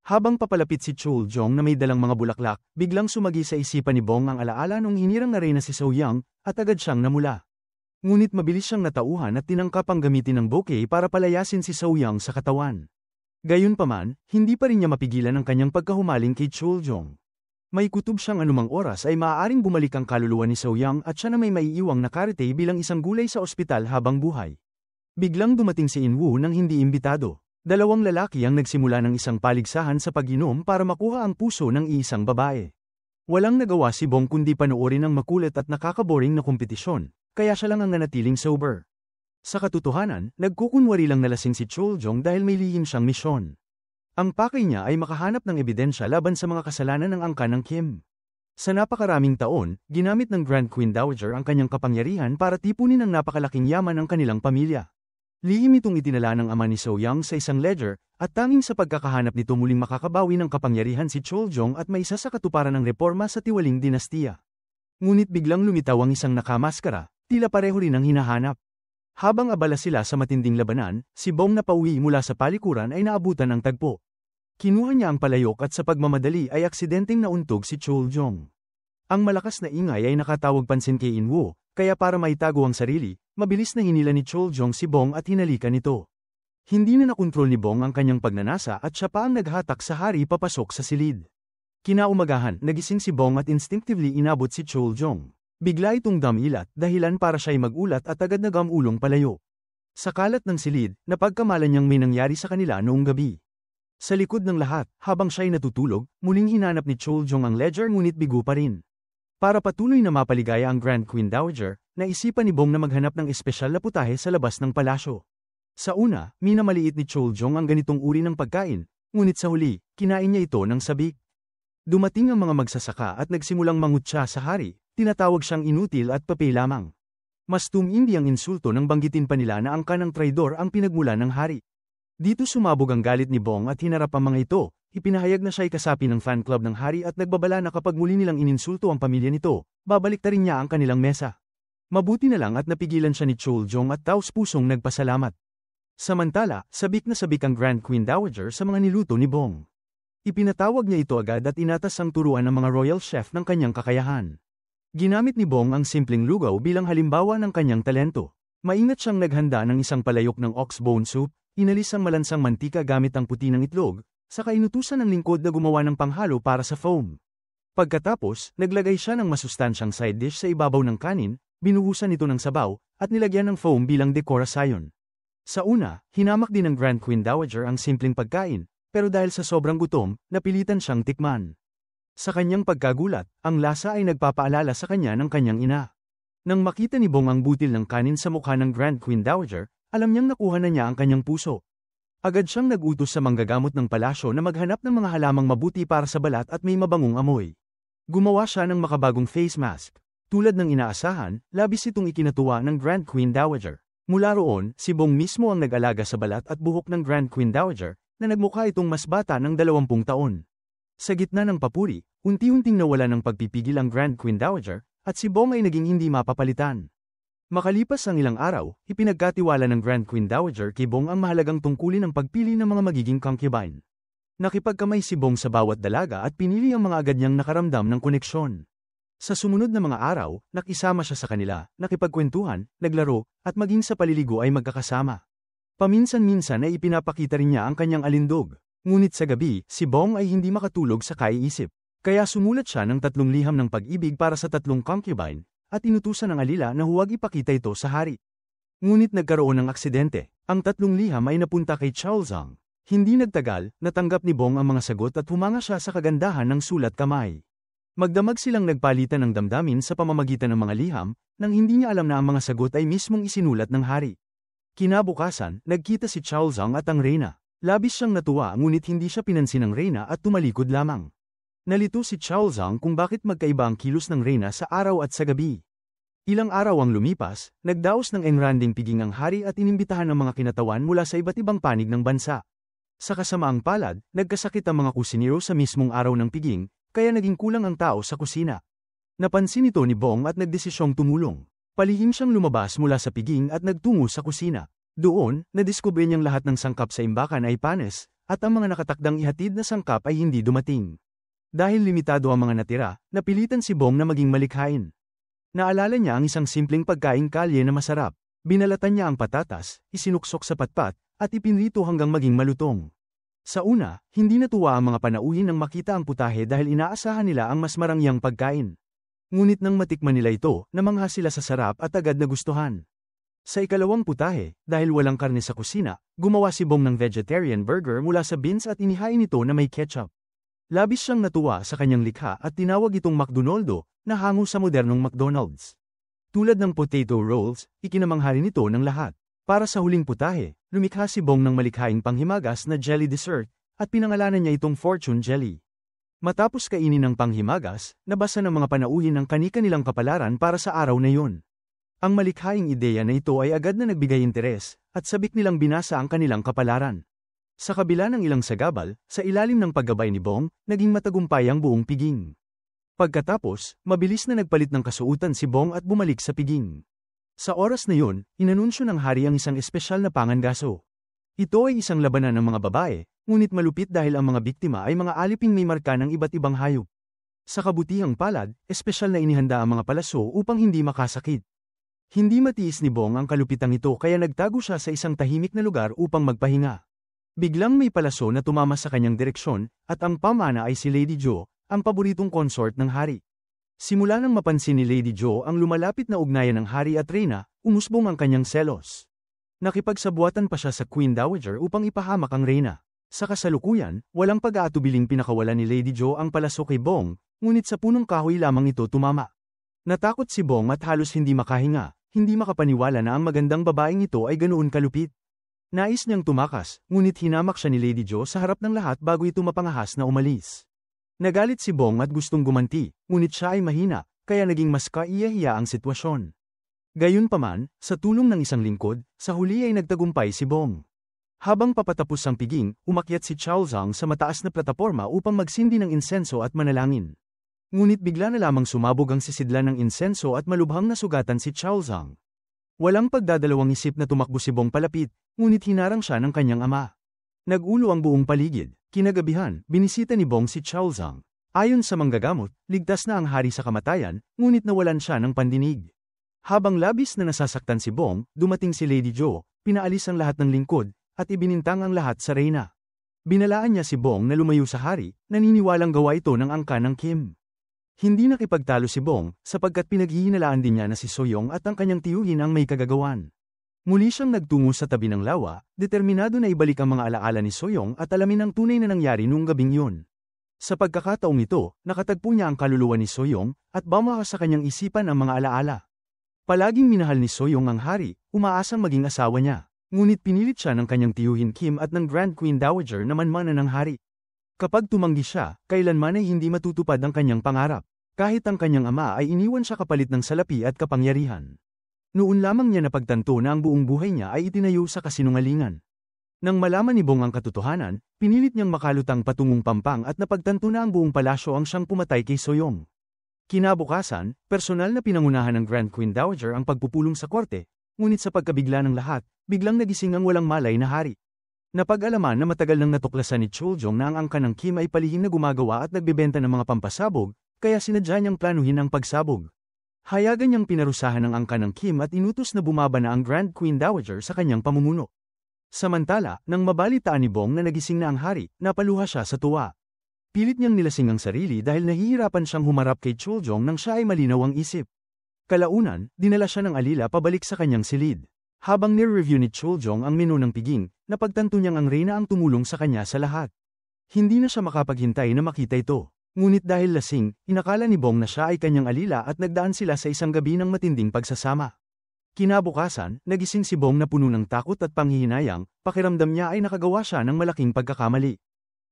Speaker 1: Habang papalapit si Chuljong na may dalang mga bulaklak, biglang sumagi sa isipan ni Bong ang alaala nung hinirang na reyna si Saoyang, at agad siyang namula. Ngunit mabilis siyang natauhan at tinangkap ang gamitin ng bouquet para palayasin si Saoyang sa katawan. Gayunpaman, hindi pa rin niya mapigilan ang kanyang pagkahumaling kay Chuljong. May kutob siyang anumang oras ay maaaring bumalik ang kaluluwa ni Saoyang at siya na may maiiwang nakarete bilang isang gulay sa ospital habang buhay. Biglang dumating si Inwoo nang hindi imbitado. Dalawang lalaki ang nagsimula ng isang paligsahan sa pag-inom para makuha ang puso ng iisang babae. Walang nagawa si Bong kundi panoorin ang makulit at nakakaboring na kompetisyon, kaya siya lang ang nanatiling sober. Sa katotohanan, nagkukunwari lang nalasing si Chuljong dahil may lihim siyang misyon. Ang pakay niya ay makahanap ng ebidensya laban sa mga kasalanan ng angkan ng Kim. Sa napakaraming taon, ginamit ng Grand Queen Dowager ang kanyang kapangyarihan para tipunin ang napakalaking yaman ng kanilang pamilya. Lihim itong itinala ng ama ni Saoyang sa isang ledger, at tanging sa pagkakahanap nito muling makakabawi ng kapangyarihan si Chuljong at may isa sa katuparan ng reforma sa tiwaling dinastiya. Ngunit biglang lumitaw ang isang nakamaskara, tila pareho rin ang hinahanap. Habang abala sila sa matinding labanan, si Bong na pauwi mula sa palikuran ay naabutan ng tagpo. Kinuha niya ang palayok at sa pagmamadali ay aksidenteng nauntog si Chuljong. Ang malakas na ingay ay nakatawag pansin kay Inwoo, kaya para maitago ang sarili, mabilis na hinila ni Chuljong si Bong at hinalikan ito. Hindi na nakontrol ni Bong ang kanyang pagnanasa at siya pa ang naghatak sa hari papasok sa silid. Kinaumagahan, nagising si Bong at instinctively inabot si Chuljong. Bigla itong damilat, dahilan para siya'y magulat at agad nagamulong palayo. Sa kalat ng silid, napagkamalan niyang may nangyari sa kanila noong gabi. Sa likod ng lahat, habang siya'y natutulog, muling hinanap ni Chuljong ang ledger ngunit bigo pa rin. Para patuloy na mapaligaya ang Grand Queen Dowager, naisipan ni Bong na maghanap ng espesyal na putahe sa labas ng palasyo. Sa una, minamaliit ni Chuljong ang ganitong uri ng pagkain, ngunit sa huli, kinain niya ito ng sabik. Dumating ang mga magsasaka at nagsimulang mangutya sa hari, tinatawag siyang inutil at papel lamang. Mas tumindi ang insulto nang banggitin pa nila na angkan ng traidor ang pinagmula ng hari. Dito sumabog ang galit ni Bong at hinarap ang mga ito. Ipinahayag na siya'y kasapi ng fan club ng hari at nagbabala na kapag muli nilang ininsulto ang pamilya nito, babalik na rin niya ang kanilang mesa. Mabuti na lang at napigilan siya ni Chuljong at taos-pusong nagpasalamat. Samantala, sabik na sabik ang Grand Queen Dowager sa mga niluto ni Bong. Ipinatawag niya ito agad at inatas ang turuan ng mga royal chef ng kanyang kakayahan. Ginamit ni Bong ang simpleng lugaw bilang halimbawa ng kanyang talento. Maingat siyang naghanda ng isang palayok ng ox bone soup, inalis ang malansang mantika gamit ang puti ng itlog, saka inutusan ng lingkod na gumawa ng panghalo para sa foam. Pagkatapos, naglagay siya ng masustansyang side dish sa ibabaw ng kanin, binuhusan ito ng sabaw, at nilagyan ng foam bilang dekorasyon. Sa una, hinamak din ng Grand Queen Dowager ang simpleng pagkain, pero dahil sa sobrang gutom, napilitan siyang tikman. Sa kanyang pagkagulat, ang lasa ay nagpapaalala sa kanya ng kanyang ina. Nang makita ni Bong ang butil ng kanin sa mukha ng Grand Queen Dowager, alam niyang nakuha na niya ang kanyang puso. Agad siyang nag-utos sa manggagamot ng palasyo na maghanap ng mga halamang mabuti para sa balat at may mabangong amoy. Gumawa siya ng makabagong face mask. Tulad ng inaasahan, labis itong ikinatuwa ng Grand Queen Dowager. Mula roon, si Bong mismo ang nag-alaga sa balat at buhok ng Grand Queen Dowager, na nagmukha itong mas bata ng 20 taon. Sa gitna ng papuri, unti-unting nawala ng pagpipigil ang Grand Queen Dowager, at si Bong ay naging hindi mapapalitan. Makalipas ang ilang araw, ipinagkatiwala ng Grand Queen Dowager kay Bong ang mahalagang tungkulin ng pagpili ng mga magiging concubine. Nakipagkamay si Bong sa bawat dalaga at pinili ang mga agad niyang nakaramdam ng koneksyon. Sa sumunod na mga araw, nakisama siya sa kanila, nakipagkwentuhan, naglaro, at maging sa paliligo ay magkakasama. Paminsan-minsan ay ipinapakita rin niya ang kanyang alindog. Ngunit sa gabi, si Bong ay hindi makatulog sa kaiisip. Kaya sumulat siya ng 3 liham ng pag-ibig para sa 3 concubine, at inutusan ng alila na huwag ipakita ito sa hari. Ngunit nagkaroon ng aksidente. Ang 3 liham ay napunta kay Chaozang. Hindi nagtagal, natanggap ni Bong ang mga sagot at humanga siya sa kagandahan ng sulat kamay. Magdamag silang nagpalitan ng damdamin sa pamamagitan ng mga liham, nang hindi niya alam na ang mga sagot ay mismong isinulat ng hari. Kinabukasan, nagkita si Chaozang at ang reyna. Labis siyang natuwa ngunit hindi siya pinansin ng reyna at tumalikod lamang. Nalito si Chaozang kung bakit magkaiba ang kilos ng reyna sa araw at sa gabi. Ilang araw ang lumipas, nagdaos ng engranding piging ang hari at inimbitahan ng mga kinatawan mula sa iba't ibang panig ng bansa. Sa kasamaang palad, nagkasakit ang mga kusinero sa mismong araw ng piging, kaya naging kulang ang tao sa kusina. Napansin ito ni Bong at nagdesisyong tumulong. Palihim siyang lumabas mula sa piging at nagtungo sa kusina. Doon, nadiskubre niyang lahat ng sangkap sa imbakan ay panes, at ang mga nakatakdang ihatid na sangkap ay hindi dumating. Dahil limitado ang mga natira, napilitan si Bong na maging malikhain. Naalala niya ang isang simpleng pagkaing kalye na masarap. Binalatan niya ang patatas, isinuksok sa patpat, at ipinrito hanggang maging malutong. Sa una, hindi natuwa ang mga panauhin nang makita ang putahe dahil inaasahan nila ang mas marangyang pagkain. Ngunit nang matikman nila ito, namangha sila sa sarap at agad nagustuhan. Sa ikalawang putahe, dahil walang karne sa kusina, gumawa si Bong ng vegetarian burger mula sa beans at inihain ito na may ketchup. Labis siyang natuwa sa kanyang likha at tinawag itong McDonaldo, na hango sa modernong McDonald's. Tulad ng potato rolls, ikinamangha rin ito ng lahat. Para sa huling putahe, lumikha si Bong ng malikhaing panghimagas na jelly dessert, at pinangalanan niya itong fortune jelly. Matapos kainin ng panghimagas, nabasa ng mga panauhin ang kani-kanilang kapalaran para sa araw na yun. Ang malikhaing ideya na ito ay agad na nagbigay interes, at sabik nilang binasa ang kanilang kapalaran. Sa kabila ng ilang sagabal, sa ilalim ng paggabay ni Bong, naging matagumpay ang buong piging. Pagkatapos, mabilis na nagpalit ng kasuutan si Bong at bumalik sa piging. Sa oras na yun, inanunsyo ng hari ang isang espesyal na pangangaso. Ito ay isang labanan ng mga babae, ngunit malupit dahil ang mga biktima ay mga aliping may marka ng iba't ibang hayop. Sa kabutihang palad, espesyal na inihanda ang mga palaso upang hindi makasakit. Hindi matiis ni Bong ang kalupitang ito kaya nagtago siya sa isang tahimik na lugar upang magpahinga. Biglang may palaso na tumama sa kanyang direksyon, at ang pamana ay si Lady Jo, ang paboritong consort ng hari. Simula nang mapansin ni Lady Jo ang lumalapit na ugnayan ng hari at reyna, umusbong ang kanyang selos. Nakipagsabuatan pa siya sa Queen Dowager upang ipahamak ang reyna. Sa kasalukuyan, walang pag-aatubiling pinakawalan ni Lady Jo ang palaso kay Bong, ngunit sa punong kahoy lamang ito tumama. Natakot si Bong at halos hindi makahinga, hindi makapaniwala na ang magandang babaeng ito ay ganoon kalupit. Nais niyang tumakas, ngunit hinamak siya ni Lady Jo sa harap ng lahat bago ito mapangahas na umalis. Nagalit si Bong at gustong gumanti, ngunit siya ay mahina, kaya naging mas kaiyahiya ang sitwasyon. Gayunpaman, sa tulong ng isang lingkod, sa huli ay nagtagumpay si Bong. Habang papatapos ang piging, umakyat si Chaozang sa mataas na plataporma upang magsindi ng insenso at manalangin. Ngunit bigla na lamang sumabog ang sisidlan ng insenso at malubhang nasugatan si Chaozang. Walang pagdadalawang isip na tumakbo si Bong palapit, ngunit hinarang siya ng kanyang ama. Nagulo ang buong paligid. Kinagabihan, binisita ni Bong si Chaozang. Ayon sa manggagamot, ligtas na ang hari sa kamatayan, ngunit nawalan siya ng pandinig. Habang labis na nasasaktan si Bong, dumating si Lady Jo, pinaalis ang lahat ng lingkod, at ibinintang ang lahat sa reyna. Binalaan niya si Bong na lumayo sa hari, naniniwalang gawa ito ng angka ng Kim. Hindi nakipagtalo si Bong, sapagkat pinaghihinalaan din niya na si Soyong at ang kanyang tiyuhin ang may kagagawan. Muli siyang nagtungo sa tabi ng lawa, determinado na ibalik ang mga alaala ni Soyong at alamin ang tunay na nangyari noong gabing yun. Sa pagkakataong ito, nakatagpo niya ang kaluluwa ni Soyong, at bumaka sa kanyang isipan ang mga alaala. Palaging minahal ni Soyong ang hari, umaasang maging asawa niya. Ngunit pinilit siya ng kanyang tiyuhin Kim at ng Grand Queen Dowager na manmanan ng hari. Kapag tumanggi siya, kailanman ay hindi matutupad ang kanyang pangarap. Kahit ang kanyang ama ay iniwan siya kapalit ng salapi at kapangyarihan. Noon lamang niya napagtanto na ang buong buhay niya ay itinayo sa kasinungalingan. Nang malaman ni Bong ang katotohanan, pinilit niyang makalutang patungong Pampang at napagtanto na ang buong palasyo ang siyang pumatay kay Soyong. Kinabukasan, personal na pinangunahan ng Grand Queen Dowager ang pagpupulong sa korte, ngunit sa pagkabigla ng lahat, biglang nagising ang walang malay na hari. Napag-alaman na matagal nang natuklasan ni Choljong na ang angka ng Kim ay palihim na gumagawa at nagbebenta ng mga pampasabog, kaya sinadya niyang planuhin ang pagsabog. Hayagan niyang pinarusahan ang angka ng Kim at inutos na bumaba na ang Grand Queen Dowager sa kanyang pamumuno. Samantala, nang mabalitaan ni Bong na nagising na ang hari, napaluha siya sa tuwa. Pilit niyang nilasing ang sarili dahil nahihirapan siyang humarap kay Chuljong nang siya ay malinaw ang isip. Kalaunan, dinala siya ng alila pabalik sa kanyang silid. Habang nire-review ni Chuljong ang menu ng piging, napagtanto niyang ang reyna ang tumulong sa kanya sa lahat. Hindi na siya makapaghintay na makita ito. Ngunit dahil lasing, inakala ni Bong na siya ay kanyang alila at nagdaan sila sa isang gabi ng matinding pagsasama. Kinabukasan, nagising si Bong na puno ng takot at panghihinayang, pakiramdam niya ay nakagawa siya ng malaking pagkakamali.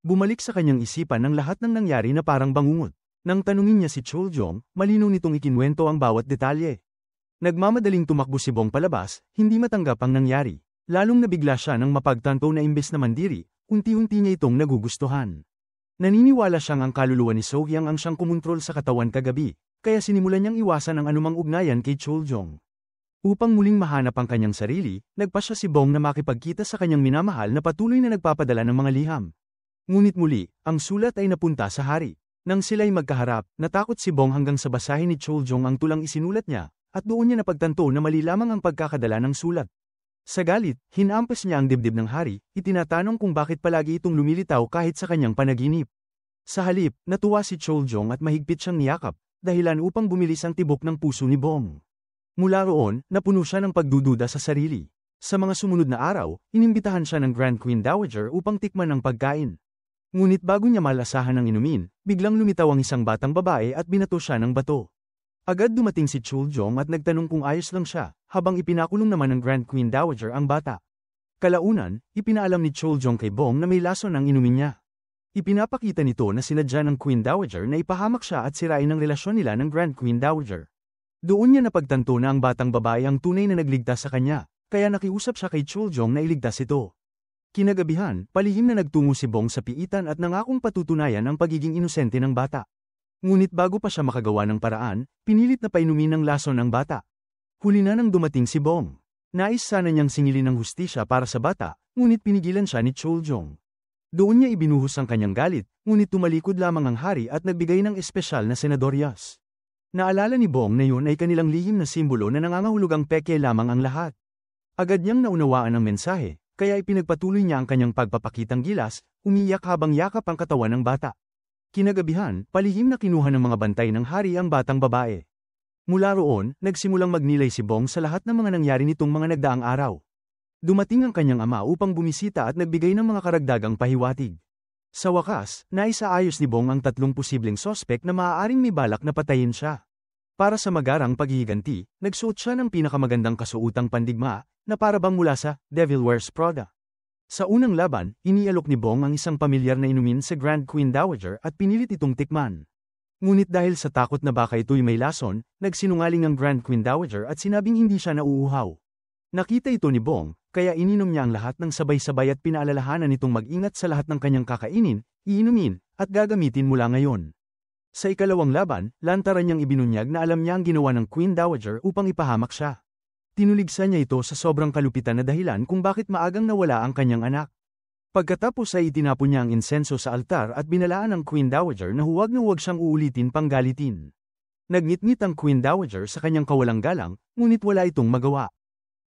Speaker 1: Bumalik sa kanyang isipan ang lahat ng nangyari na parang bangungot. Nang tanungin niya si Chuljong, malinaw nitong ikinwento ang bawat detalye. Nagmamadaling tumakbo si Bong palabas, hindi matanggap ang nangyari. Lalong nabigla siya nang mapagtanto na imbes na mandiri, unti-unti niya itong nagugustuhan. Naniniwala siyang ang kaluluwa ni Sohyang ang siyang kumontrol sa katawan kagabi, kaya sinimulan niyang iwasan ang anumang ugnayan kay Chuljong. Upang muling mahanap ang kanyang sarili, nagpasya si Bong na makipagkita sa kanyang minamahal na patuloy na nagpapadala ng mga liham. Ngunit muli, ang sulat ay napunta sa hari. Nang sila'y magkaharap, natakot si Bong hanggang sa basahin ni Chuljong ang tulang isinulat niya, at doon niya napagtanto na mali lamang ang pagkakadala ng sulat. Sa galit, hinampas niya ang dibdib ng hari, itinatanong kung bakit palagi itong lumilitaw kahit sa kanyang panaginip. Sa halip, natuwa si Chuljong at mahigpit siyang niyakap, dahilan upang bumilis ang tibok ng puso ni Bong. Mula roon, napuno siya ng pagdududa sa sarili. Sa mga sumunod na araw, inimbitahan siya ng Grand Queen Dowager upang tikman ang pagkain. Ngunit bago niya malasahan ng inumin, biglang lumitaw ang isang batang babae at binato siya ng bato. Agad dumating si Chuljong at nagtanong kung ayos lang siya, habang ipinakulong naman ng Grand Queen Dowager ang bata. Kalaunan, ipinaalam ni Chuljong kay Bong na may lason ang inumin niya. Ipinapakita nito na sinadya ng Queen Dowager na ipahamak siya at sirain ang relasyon nila ng Grand Queen Dowager. Doon niya napagtanto na ang batang babae ang tunay na nagligtas sa kanya, kaya nakiusap siya kay Chuljong na iligtas ito. Kinagabihan, palihim na nagtungo si Bong sa piitan at nangakong patutunayan ang pagiging inosente ng bata. Ngunit bago pa siya makagawa ng paraan, pinilit na painumin ng lason ang bata. Huli na nang dumating si Bong. Nais sana niyang singilin ng hustisya para sa bata, ngunit pinigilan siya ni Chuljong. Doon niya ibinuhos ang kanyang galit, ngunit tumalikod lamang ang hari at nagbigay ng espesyal na senadoryas. Naalala ni Bong na yun ay kanilang lihim na simbolo na nangangahulugang peke lamang ang lahat. Agad niyang naunawaan ang mensahe, kaya ipinagpatuloy niya ang kanyang pagpapakitang gilas, umiyak habang yakap ang katawan ng bata. Kinagabihan, palihim na kinuha ng mga bantay ng hari ang batang babae. Mula roon, nagsimulang magnilay si Bong sa lahat ng mga nangyari nitong mga nagdaang araw. Dumating ang kanyang ama upang bumisita at nagbigay ng mga karagdagang pahiwatig. Sa wakas, naisaayos ni Bong ang tatlong posibleng sospek na maaaring may balak na patayin siya. Para sa magarang paghihiganti, nagsuot siya ng pinakamagandang kasuotang pandigma, na para bang mula sa Devil Wears Prada. Sa unang laban, inialok ni Bong ang isang pamilyar na inumin sa Grand Queen Dowager at pinilit itong tikman. Ngunit dahil sa takot na baka ito'y may lason, nagsinungaling ang Grand Queen Dowager at sinabing hindi siya nauuhaw. Nakita ito ni Bong, kaya ininom niya ang lahat ng sabay-sabay at pinaalalahanan nitong mag-ingat sa lahat ng kanyang kakainin, iinumin, at gagamitin mula ngayon. Sa ikalawang laban, lantaran niyang ibinunyag na alam niya ang ginawa ng Queen Dowager upang ipahamak siya. Tinuligsa niya ito sa sobrang kalupitan na dahilan kung bakit maagang nawala ang kanyang anak. Pagkatapos ay itinapon niya ang insenso sa altar at binalaan ng Queen Dowager na huwag siyang uulitin pang galitin. Nagngit-ngit ang Queen Dowager sa kanyang kawalang galang, ngunit wala itong magawa.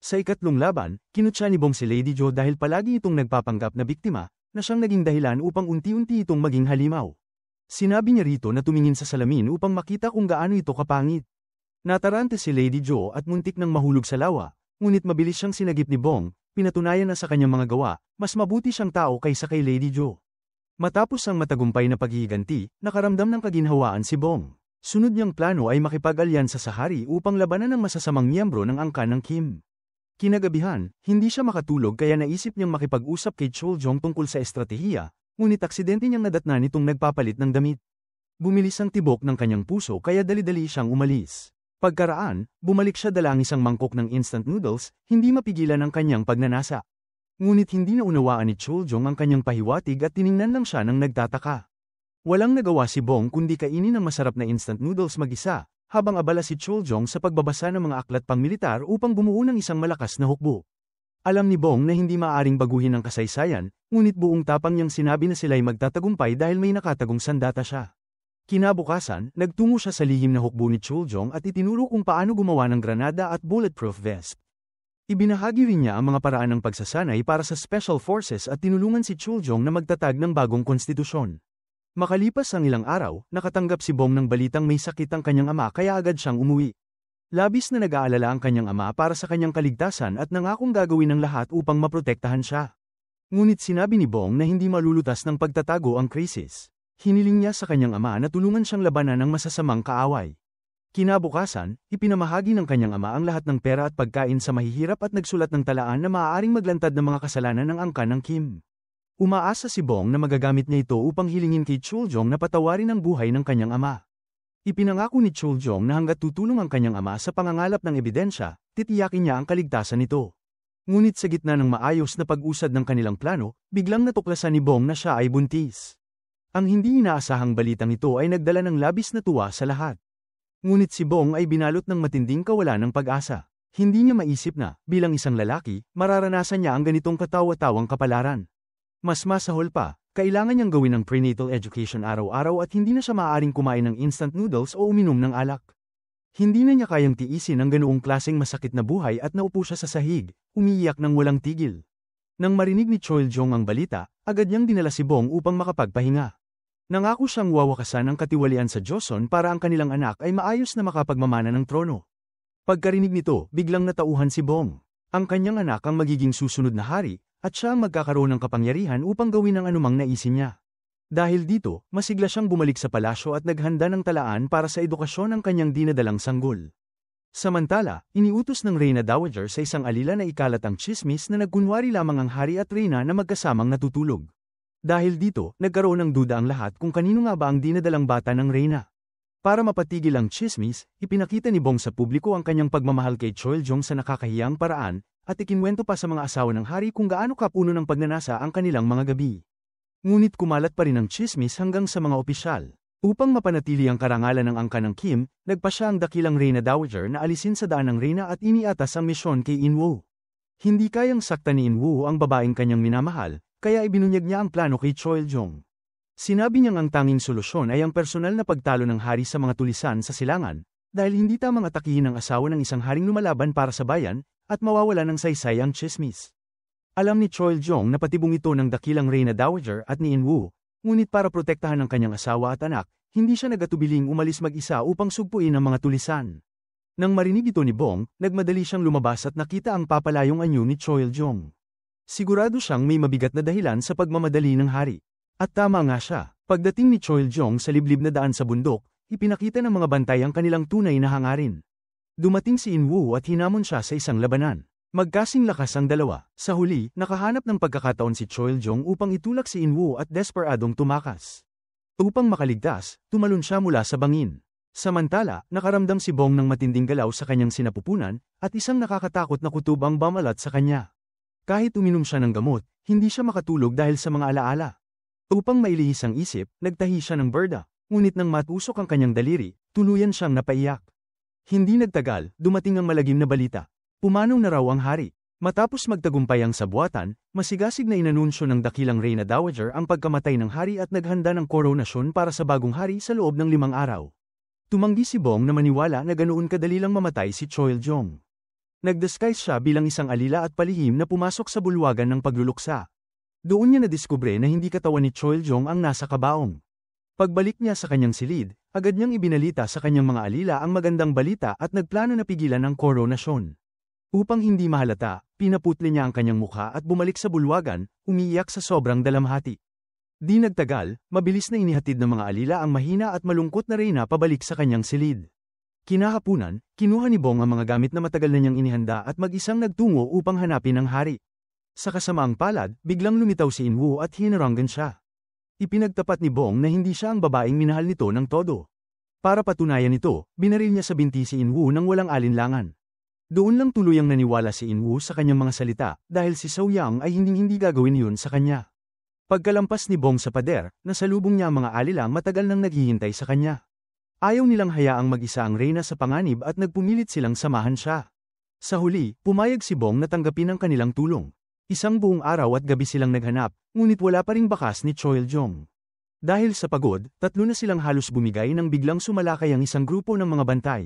Speaker 1: Sa ikatlong laban, kinutya ni Bong si Lady Jo dahil palagi itong nagpapanggap na biktima, na siyang naging dahilan upang unti-unti itong maging halimaw. Sinabi niya rito na tumingin sa salamin upang makita kung gaano ito kapangit. Natarante si Lady Jo at muntik nang mahulog sa lawa, ngunit mabilis siyang sinagip ni Bong, pinatunayan na sa kanyang mga gawa, mas mabuti siyang tao kaysa kay Lady Jo. Matapos ang matagumpay na paghihiganti, nakaramdam ng kaginhawaan si Bong. Sunod niyang plano ay makipag-alyansa sa hari upang labanan ang masasamang miyembro ng angkan ng Kim. Kinagabihan, hindi siya makatulog kaya naisip niyang makipag-usap kay Chuljong tungkol sa estratehiya, ngunit aksidente niyang nadatnan itong nagpapalit ng damit. Bumilis ang tibok ng kanyang puso kaya dali-dali siyang umalis. Pagkaraan, bumalik siya dala ang isang mangkok ng instant noodles, hindi mapigilan ang kanyang pagnanasa. Ngunit hindi naunawaan ni Chuljong ang kanyang pahiwatig at tiningnan lang siya nang nagtataka. Walang nagawa si Bong kundi kainin ang masarap na instant noodles mag-isa, habang abala si Chuljong sa pagbabasa ng mga aklat pangmilitar upang bumuo ng isang malakas na hukbo. Alam ni Bong na hindi maaaring baguhin ang kasaysayan, ngunit buong tapang niyang sinabi na sila'y magtatagumpay dahil may nakatagong sandata siya. Kinabukasan, nagtungo siya sa lihim na hukbo ni Chuljong at itinuro kung paano gumawa ng granada at bulletproof vest. Ibinahagi rin niya ang mga paraan ng pagsasanay para sa Special Forces at tinulungan si Chuljong na magtatag ng bagong konstitusyon. Makalipas ang ilang araw, nakatanggap si Bong ng balitang may sakit ang kanyang ama kaya agad siyang umuwi. Labis na nag-aalala ang kanyang ama para sa kanyang kaligtasan at nangakong gagawin ng lahat upang maprotektahan siya. Ngunit sinabi ni Bong na hindi malulutas ng pagtatago ang krisis. Hiniling niya sa kanyang ama na tulungan siyang labanan ng masasamang kaaway. Kinabukasan, ipinamahagi ng kanyang ama ang lahat ng pera at pagkain sa mahihirap at nagsulat ng talaan na maaaring maglantad ng mga kasalanan ng angkan ng Kim. Umaasa si Bong na magagamit niya ito upang hilingin kay Chuljong na patawarin ang buhay ng kanyang ama. Ipinangako ni Chuljong na hanggat tutulong ang kanyang ama sa pangangalap ng ebidensya, titiyakin niya ang kaligtasan nito. Ngunit sa gitna ng maayos na pag-usad ng kanilang plano, biglang natuklasan ni Bong na siya ay buntis. Ang hindi inaasahang balitang ito ay nagdala ng labis na tuwa sa lahat. Ngunit si Bong ay binalot ng matinding kawalan ng pag-asa. Hindi niya maisip na, bilang isang lalaki, mararanasan niya ang ganitong katawa-tawang kapalaran. Mas masahol pa, kailangan niyang gawin ang prenatal education araw-araw at hindi na siya maaaring kumain ng instant noodles o uminom ng alak. Hindi na niya kayang tiisin ang ganoong klaseng masakit na buhay at naupo siya sa sahig, umiiyak ng walang tigil. Nang marinig ni Chuljong ang balita, agad niyang dinala si Bong upang makapagpahinga. Nangako siyang wawakasan ang katiwalian sa Joseon para ang kanilang anak ay maayos na makapagmamana ng trono. Pagkarinig nito, biglang natauhan si Bong. Ang kanyang anak ang magiging susunod na hari, at siya ang magkakaroon ng kapangyarihan upang gawin ang anumang naisin niya. Dahil dito, masigla siyang bumalik sa palasyo at naghanda ng talaan para sa edukasyon ng kanyang dinadalang sanggol. Samantala, iniutos ng Reyna Dowager sa isang alila na ikalat ang tsismis na nagkunwari lamang ang hari at reyna na magkasamang natutulog. Dahil dito, nagkaroon ng duda ang lahat kung kanino nga ba ang dinadalang bata ng reyna. Para mapatigil ang tsismis, ipinakita ni Bong sa publiko ang kanyang pagmamahal kay Chuljong sa nakakahiyang paraan, at ikinwento pa sa mga asawa ng hari kung gaano kapuno ng pagnanasa ang kanilang mga gabi. Ngunit kumalat pa rin ang tsismis hanggang sa mga opisyal. Upang mapanatili ang karangalan ng angkan ng Kim, nagpa siya ang dakilang Reyna Dowager na alisin sa daan ng reyna at iniatas ang misyon kay In-woo. Hindi kayang saktan ni In-woo ang babaeng kanyang minamahal, kaya ibinunyag niya ang plano kay Chuljong. Sinabi niyang ang tanging solusyon ay ang personal na pagtalo ng hari sa mga tulisan sa silangan, dahil hindi tamang atakihin ang asawa ng isang haring lumalaban para sa bayan, at mawawala ng saysay ang tsismis. Alam ni Chuljong na patibong ito ng dakilang Reyna Dowager at ni In-woo, ngunit para protektahan ang kanyang asawa at anak, hindi siya nagatubiling umalis mag-isa upang sugpuin ang mga tulisan. Nang marinig ito ni Bong, nagmadali siyang lumabas at nakita ang papalayong anyo ni Chuljong. Sigurado siyang may mabigat na dahilan sa pagmamadali ng hari. At tama nga siya, pagdating ni Chuljong sa liblib na daan sa bundok, ipinakita ng mga bantay ang kanilang tunay na hangarin. Dumating si In-woo at hinamon siya sa isang labanan. Magkasing lakas ang dalawa. Sa huli, nakahanap ng pagkakataon si Chuljong upang itulak si In-woo at desperadong tumakas. Upang makaligtas, tumalon siya mula sa bangin. Samantala, nakaramdam si Bong ng matinding galaw sa kanyang sinapupunan, at isang nakakatakot na kutob ang bumalat sa kanya. Kahit uminom siya ng gamot, hindi siya makatulog dahil sa mga alaala. Upang mailihis ang isip, nagtahi siya ng berda, ngunit nang matusok ang kanyang daliri, tuluyan siyang napaiyak. Hindi nagtagal, dumating ang malagim na balita. Pumanaw na raw ang hari. Matapos magtagumpay ang sabuatan, masigasig na inanunsyo ng dakilang Reyna Dowager ang pagkamatay ng hari at naghanda ng koronasyon para sa bagong hari sa loob ng 5 araw. Tumanggi si Bong na maniwala na ganoon kadali lang mamatay si Chuljong. Nag-disguise siya bilang isang alila at palihim na pumasok sa bulwagan ng pagluluksa. Doon niya nadiskubre na hindi katawan ni Chuljong ang nasa kabaong. Pagbalik niya sa kanyang silid, agad niyang ibinalita sa kanyang mga alila ang magandang balita at nagplano na pigilan ang koronasyon. Upang hindi mahalata, pinaputli niya ang kanyang mukha at bumalik sa bulwagan, umiiyak sa sobrang dalamhati. Di nagtagal, mabilis na inihatid ng mga alila ang mahina at malungkot na reyna pabalik sa kanyang silid. Kinahapunan, kinuha ni Bong ang mga gamit na matagal na niyang inihanda at mag-isang nagtungo upang hanapin ang hari. Sa kasamaang palad, biglang lumitaw si In-woo at hinarangan siya. Ipinagtapat ni Bong na hindi siya ang babaeng minahal nito ng todo. Para patunayan ito, binaril niya sa binti si In-woo nang walang alinlangan. Doon lang tuluyang naniwala si In-woo sa kanyang mga salita, dahil si So-young ay hindi gagawin yun sa kanya. Pagkalampas ni Bong sa pader, nasalubong niya ang mga alilang matagal nang naghihintay sa kanya. Ayaw nilang hayaang mag-isa ang reyna sa panganib at nagpumilit silang samahan siya. Sa huli, pumayag si Bong na tanggapin ang kanilang tulong. Isang buong araw at gabi silang naghanap, ngunit wala pa ring bakas ni Chuljong. Dahil sa pagod, tatlo na silang halos bumigay nang biglang sumalakay ang isang grupo ng mga bantay.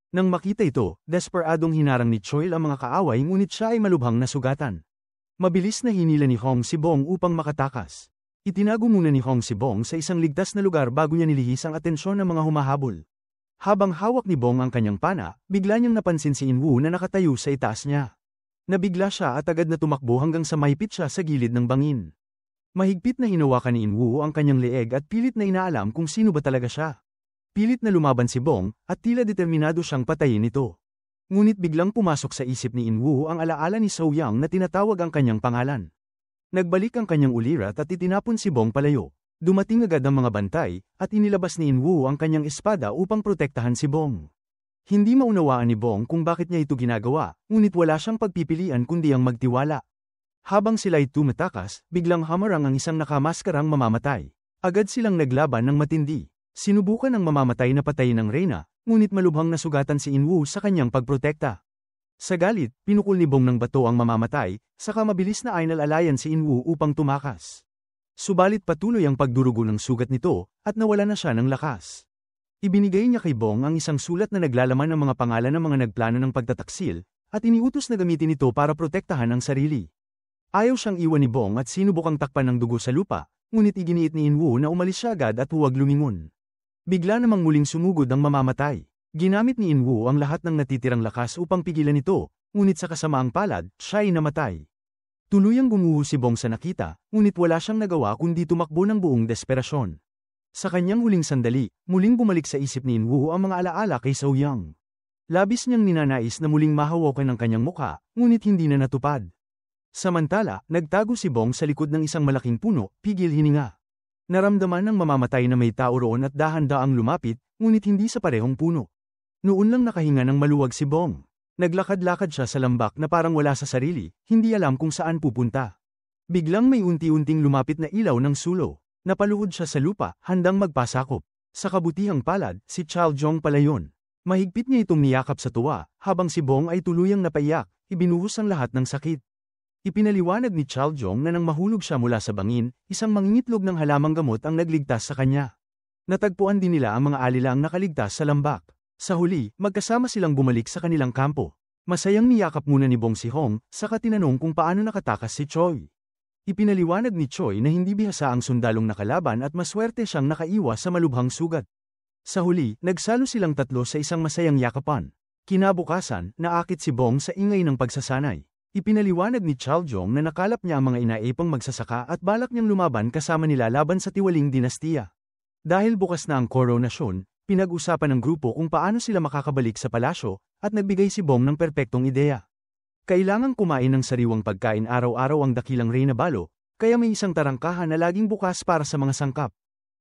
Speaker 1: Nang makita ito, desperadong hinarang ni Choi ang mga kaaway ngunit siya ay malubhang nasugatan. Mabilis na hinila ni Hong si Bong upang makatakas. Itinago muna ni Hong si Bong sa isang ligtas na lugar bago niya nilihis ang atensyon ng mga humahabol. Habang hawak ni Bong ang kanyang pana, bigla niyang napansin si In-woo na nakatayo sa itaas niya. Nabigla siya at agad na tumakbo hanggang sa mahipit siya sa gilid ng bangin. Mahigpit na hinawakan ni In-woo ang kanyang leeg at pilit na inaalam kung sino ba talaga siya. Pilit na lumaban si Bong at tila determinado siyang patayin ito. Ngunit biglang pumasok sa isip ni In-woo ang alaala ni So Young na tinatawag ang kanyang pangalan. Nagbalik ang kanyang ulirat at itinapon si Bong palayo. Dumating agad ang mga bantay, at inilabas ni In-woo ang kanyang espada upang protektahan si Bong. Hindi maunawaan ni Bong kung bakit niya ito ginagawa, ngunit wala siyang pagpipilian kundi ang magtiwala. Habang sila'y tumatakas, biglang hamarang ang isang nakamaskarang mamamatay. Agad silang naglaban ng matindi. Sinubukan ng mamamatay na patayin ng reyna, ngunit malubhang nasugatan si In-woo sa kanyang pagprotekta. Sa galit, pinukul ni Bong ng bato ang mamamatay, saka mabilis na inalalayan si In-woo upang tumakas. Subalit patuloy ang pagdurugo ng sugat nito, at nawala na siya ng lakas. Ibinigay niya kay Bong ang isang sulat na naglalaman ng mga pangalan ng mga nagplano ng pagtataksil, at iniutos na gamitin ito para protektahan ang sarili. Ayaw siyang iwan ni Bong at sinubukang takpan ng dugo sa lupa, ngunit iginiit ni In-woo na umalis siya agad at huwag lumingon. Bigla namang muling sumugod ang mamamatay. Ginamit ni In-woo ang lahat ng natitirang lakas upang pigilan ito, ngunit sa kasamaang palad, siya ay namatay. Tuluyang gumuho si Bong sa nakita, ngunit wala siyang nagawa kundi tumakbo ng buong desperasyon. Sa kanyang huling sandali, muling bumalik sa isip ni In-woo ang mga alaala kay So Young. Labis niyang ninanais na muling mahawakan ang kanyang mukha, ngunit hindi na natupad. Samantala, nagtago si Bong sa likod ng isang malaking puno, pigil hininga. Naramdaman ng mamamatay na may tao roon at dahan-daang lumapit, ngunit hindi sa parehong puno. Noon lang nakahinga ng maluwag si Bong. Naglakad-lakad siya sa lambak na parang wala sa sarili, hindi alam kung saan pupunta. Biglang may unti-unting lumapit na ilaw ng sulo. Napaluhod siya sa lupa, handang magpasakop. Sa kabutihang palad, si Chaljong pala yun. Mahigpit niya itong niyakap sa tuwa, habang si Bong ay tuluyang napaiyak, ibinuhos ang lahat ng sakit. Ipinaliwanag ni Chaljong na nang mahulog siya mula sa bangin, isang mangingitlog ng halamang gamot ang nagligtas sa kanya. Natagpuan din nila ang mga alilang nakaligtas sa lambak. Sa huli, magkasama silang bumalik sa kanilang kampo. Masayang niyakap muna ni Bong si Hong, saka tinanong kung paano nakatakas si Choi. Ipinaliwanag ni Choi na hindi bihasa ang sundalong nakalaban at maswerte siyang nakaiwas sa malubhang sugat. Sa huli, nagsalo silang tatlo sa isang masayang yakapan. Kinabukasan, naakit si Bong sa ingay ng pagsasanay. Ipinaliwanag ni Chaljong na nakalap niya ang mga inaipang magsasaka at balak niyang lumaban kasama nila laban sa tiwaling dinastiya. Dahil bukas na ang koronasyon, pinag-usapan ng grupo kung paano sila makakabalik sa palasyo, at nagbigay si Bong ng perpektong ideya. Kailangang kumain ng sariwang pagkain araw-araw ang dakilang Reyna Balo, kaya may isang tarangkahan na laging bukas para sa mga sangkap.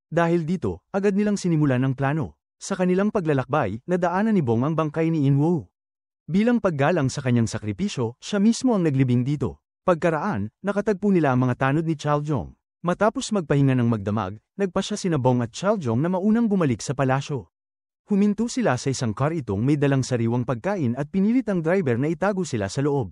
Speaker 1: Dahil dito, agad nilang sinimulan ang plano. Sa kanilang paglalakbay, nadaanan ni Bong ang bangkay ni In-woo. Bilang paggalang sa kanyang sakripisyo, siya mismo ang naglibing dito. Pagkaraan, nakatagpo nila ang mga tanod ni Chaljong. Matapos magpahinga ng magdamag, nagpasya sina Bong at Chaljong na maunang bumalik sa palasyo. Huminto sila sa isang car itong may dalang sariwang pagkain at pinilit ang driver na itago sila sa loob.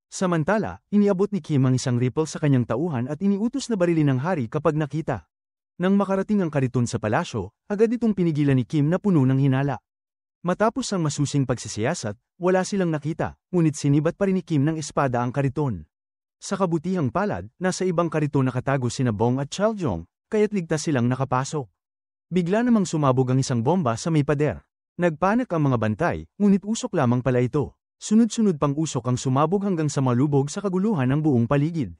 Speaker 1: Samantala, iniabot ni Kim ang isang rifle sa kanyang tauhan at iniutos na barilin ng hari kapag nakita. Nang makarating ang kariton sa palasyo, agad itong pinigilan ni Kim na puno ng hinala. Matapos ang masusing pagsisiyasat, wala silang nakita, ngunit sinibat pa rin ni Kim ng espada ang kariton. Sa kabutihang palad, nasa ibang kariton nakatago sina Bong at Chaljong, kaya't ligtas silang nakapasok. Bigla namang sumabog ang isang bomba sa may pader. Nagpanik ang mga bantay, ngunit usok lamang pala ito. Sunod-sunod pang usok ang sumabog hanggang sa malubog sa kaguluhan ng buong paligid.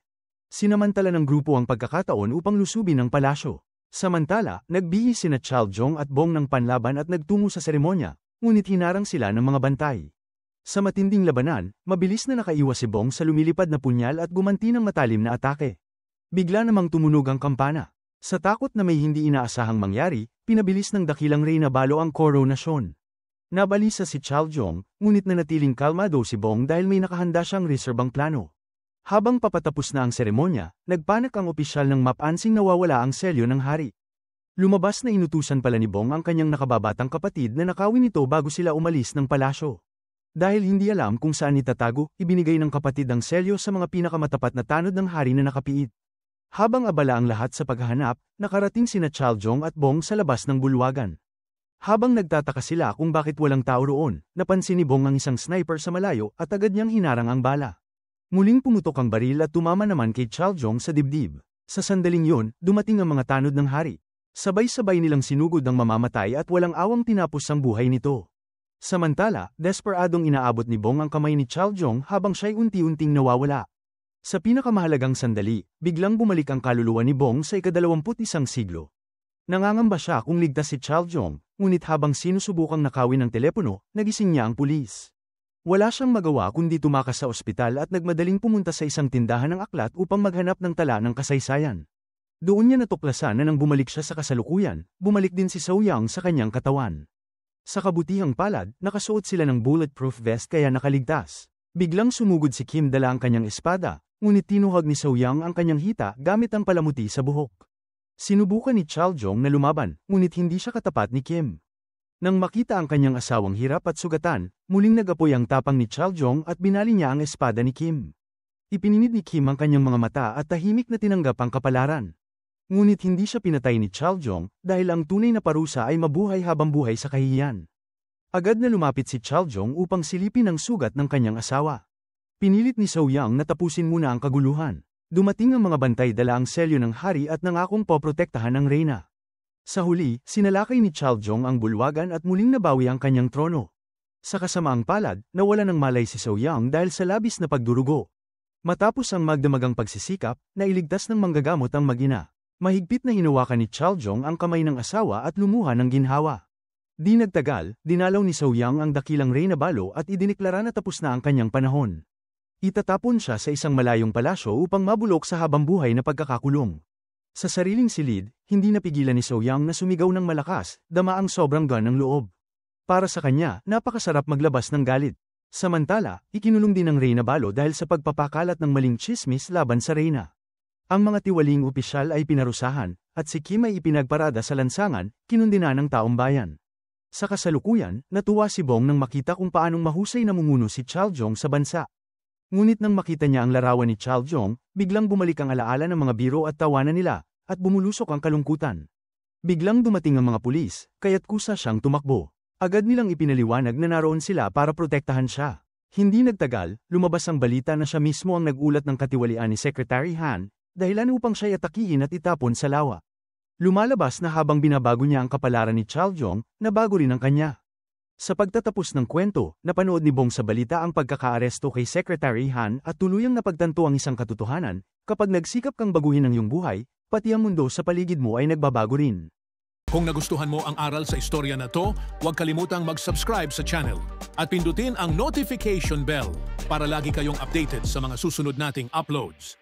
Speaker 1: Sinamantala ng grupo ang pagkakataon upang lusubin ang palasyo. Samantala, nagbihis sina Chaljong at Bong ng panlaban at nagtungo sa seremonya, ngunit hinarang sila ng mga bantay. Sa matinding labanan, mabilis na nakaiwas si Bong sa lumilipad na punyal at gumanti ng matalim na atake. Bigla namang tumunog ang kampana. Sa takot na may hindi inaasahang mangyari, pinabilis ng dakilang Reyna Balo ang koronasyon. Nabalisa si Chaljong, ngunit nanatiling kalmado si Bong dahil may nakahanda siyang reserbang plano. Habang papatapos na ang seremonya, nagpanik ang opisyal ng mapansing nawawala ang selyo ng hari. Lumabas na inutusan pala ni Bong ang kanyang nakababatang kapatid na nakawin ito bago sila umalis ng palasyo. Dahil hindi alam kung saan itatago, ibinigay ng kapatid ang selyo sa mga pinakamatapat na tanod ng hari na nakapiit. Habang abala ang lahat sa paghahanap, nakarating sina Chaljong at Bong sa labas ng bulwagan. Habang nagtataka sila kung bakit walang tao roon, napansin ni Bong ang isang sniper sa malayo at agad niyang hinarang ang bala. Muling pumutok ang baril at tumama naman kay Chaljong sa dibdib. Sa sandaling yun, dumating ang mga tanod ng hari. Sabay-sabay nilang sinugod ang mamamatay at walang awang tinapos ang buhay nito. Samantala, desperadong inaabot ni Bong ang kamay ni Chaljong habang siya'y unti-unting nawawala. Sa pinakamahalagang sandali, biglang bumalik ang kaluluwa ni Bong sa ika-21 siglo. Nangangamba siya kung ligtas si Chaljong, ngunit habang sinusubukang nakawin ang telepono, nagising niya ang pulis. Wala siyang magawa kundi tumakas sa ospital at nagmadaling pumunta sa isang tindahan ng aklat upang maghanap ng tala ng kasaysayan. Doon niya natuklasan na nang bumalik siya sa kasalukuyan, bumalik din si So Young sa kanyang katawan. Sa kabutihang palad, nakasuot sila ng bulletproof vest kaya nakaligtas. Biglang sumugod si Kim dala ang kanyang espada, ngunit tinuhag ni So Young ang kanyang hita gamit ang palamuti sa buhok. Sinubukan ni Chaljong na lumaban, ngunit hindi siya katapat ni Kim. Nang makita ang kanyang asawang hirap at sugatan, muling nagapoy ang tapang ni Chaljong at binali niya ang espada ni Kim. Ipininid ni Kim ang kanyang mga mata at tahimik na tinanggap ang kapalaran. Ngunit hindi siya pinatay ni Chaljong dahil ang tunay na parusa ay mabuhay habang buhay sa kahihiyan. Agad na lumapit si Chaljong upang silipin ang sugat ng kanyang asawa. Pinilit ni So Young na tapusin muna ang kaguluhan. Dumating ang mga bantay dala ang selyo ng hari at nangakong poprotektahan ang reyna. Sa huli, sinalakay ni Chaljong ang bulwagan at muling nabawi ang kanyang trono. Sa kasamaang palad, nawala ng malay si So Young dahil sa labis na pagdurugo. Matapos ang magdamagang pagsisikap, nailigtas ng manggagamot ang mag-ina. Mahigpit na hinawakan ni Chaljong ang kamay ng asawa at lumuha ng ginhawa. Di nagtagal, dinalaw ni So Young ang dakilang Reyna Balo at idineklara na tapos na ang kanyang panahon. Itatapon siya sa isang malayong palasyo upang mabulok sa habang-buhay na pagkakakulong. Sa sariling silid, hindi napigilan ni So Young na sumigaw ng malakas, dama ang sobrang gaan ng loob. Para sa kanya, napakasarap maglabas ng galit. Samantala, ikinulong din ng Reyna Balo dahil sa pagpapakalat ng maling tsismis laban sa Reyna. Ang mga tiwaling opisyal ay pinarusahan, at si Kim ay ipinagparada sa lansangan, kinundina ng taong bayan. Sa kasalukuyan, natuwa si Bong nang makita kung paanong mahusay namumuno si Chaljong sa bansa. Ngunit nang makita niya ang larawan ni Chaljong, biglang bumalik ang alaala ng mga biro at tawanan nila, at bumulusok ang kalungkutan. Biglang dumating ang mga pulis, kaya't kusa siyang tumakbo. Agad nilang ipinaliwanag na naroon sila para protektahan siya. Hindi nagtagal, lumabas ang balita na siya mismo ang nag-ulat ng katiwalian ni Secretary Han, dahilan upang siya'y atakihin at itapon sa lawa. Lumalabas na habang binabago niya ang kapalaran ni Chaljong, nabago rin ang kanya. Sa pagtatapos ng kwento, napanood ni Bong sa balita ang pagkakaaresto kay Secretary Han at tuluyang napagtanto ang isang katotohanan, kapag nagsikap kang baguhin ang iyong buhay, pati ang mundo sa paligid mo ay nagbabago rin.
Speaker 2: Kung nagustuhan mo ang aral sa istorya na to, huwag kalimutang mag-subscribe sa channel at pindutin ang notification bell para lagi kayong updated sa mga susunod nating uploads.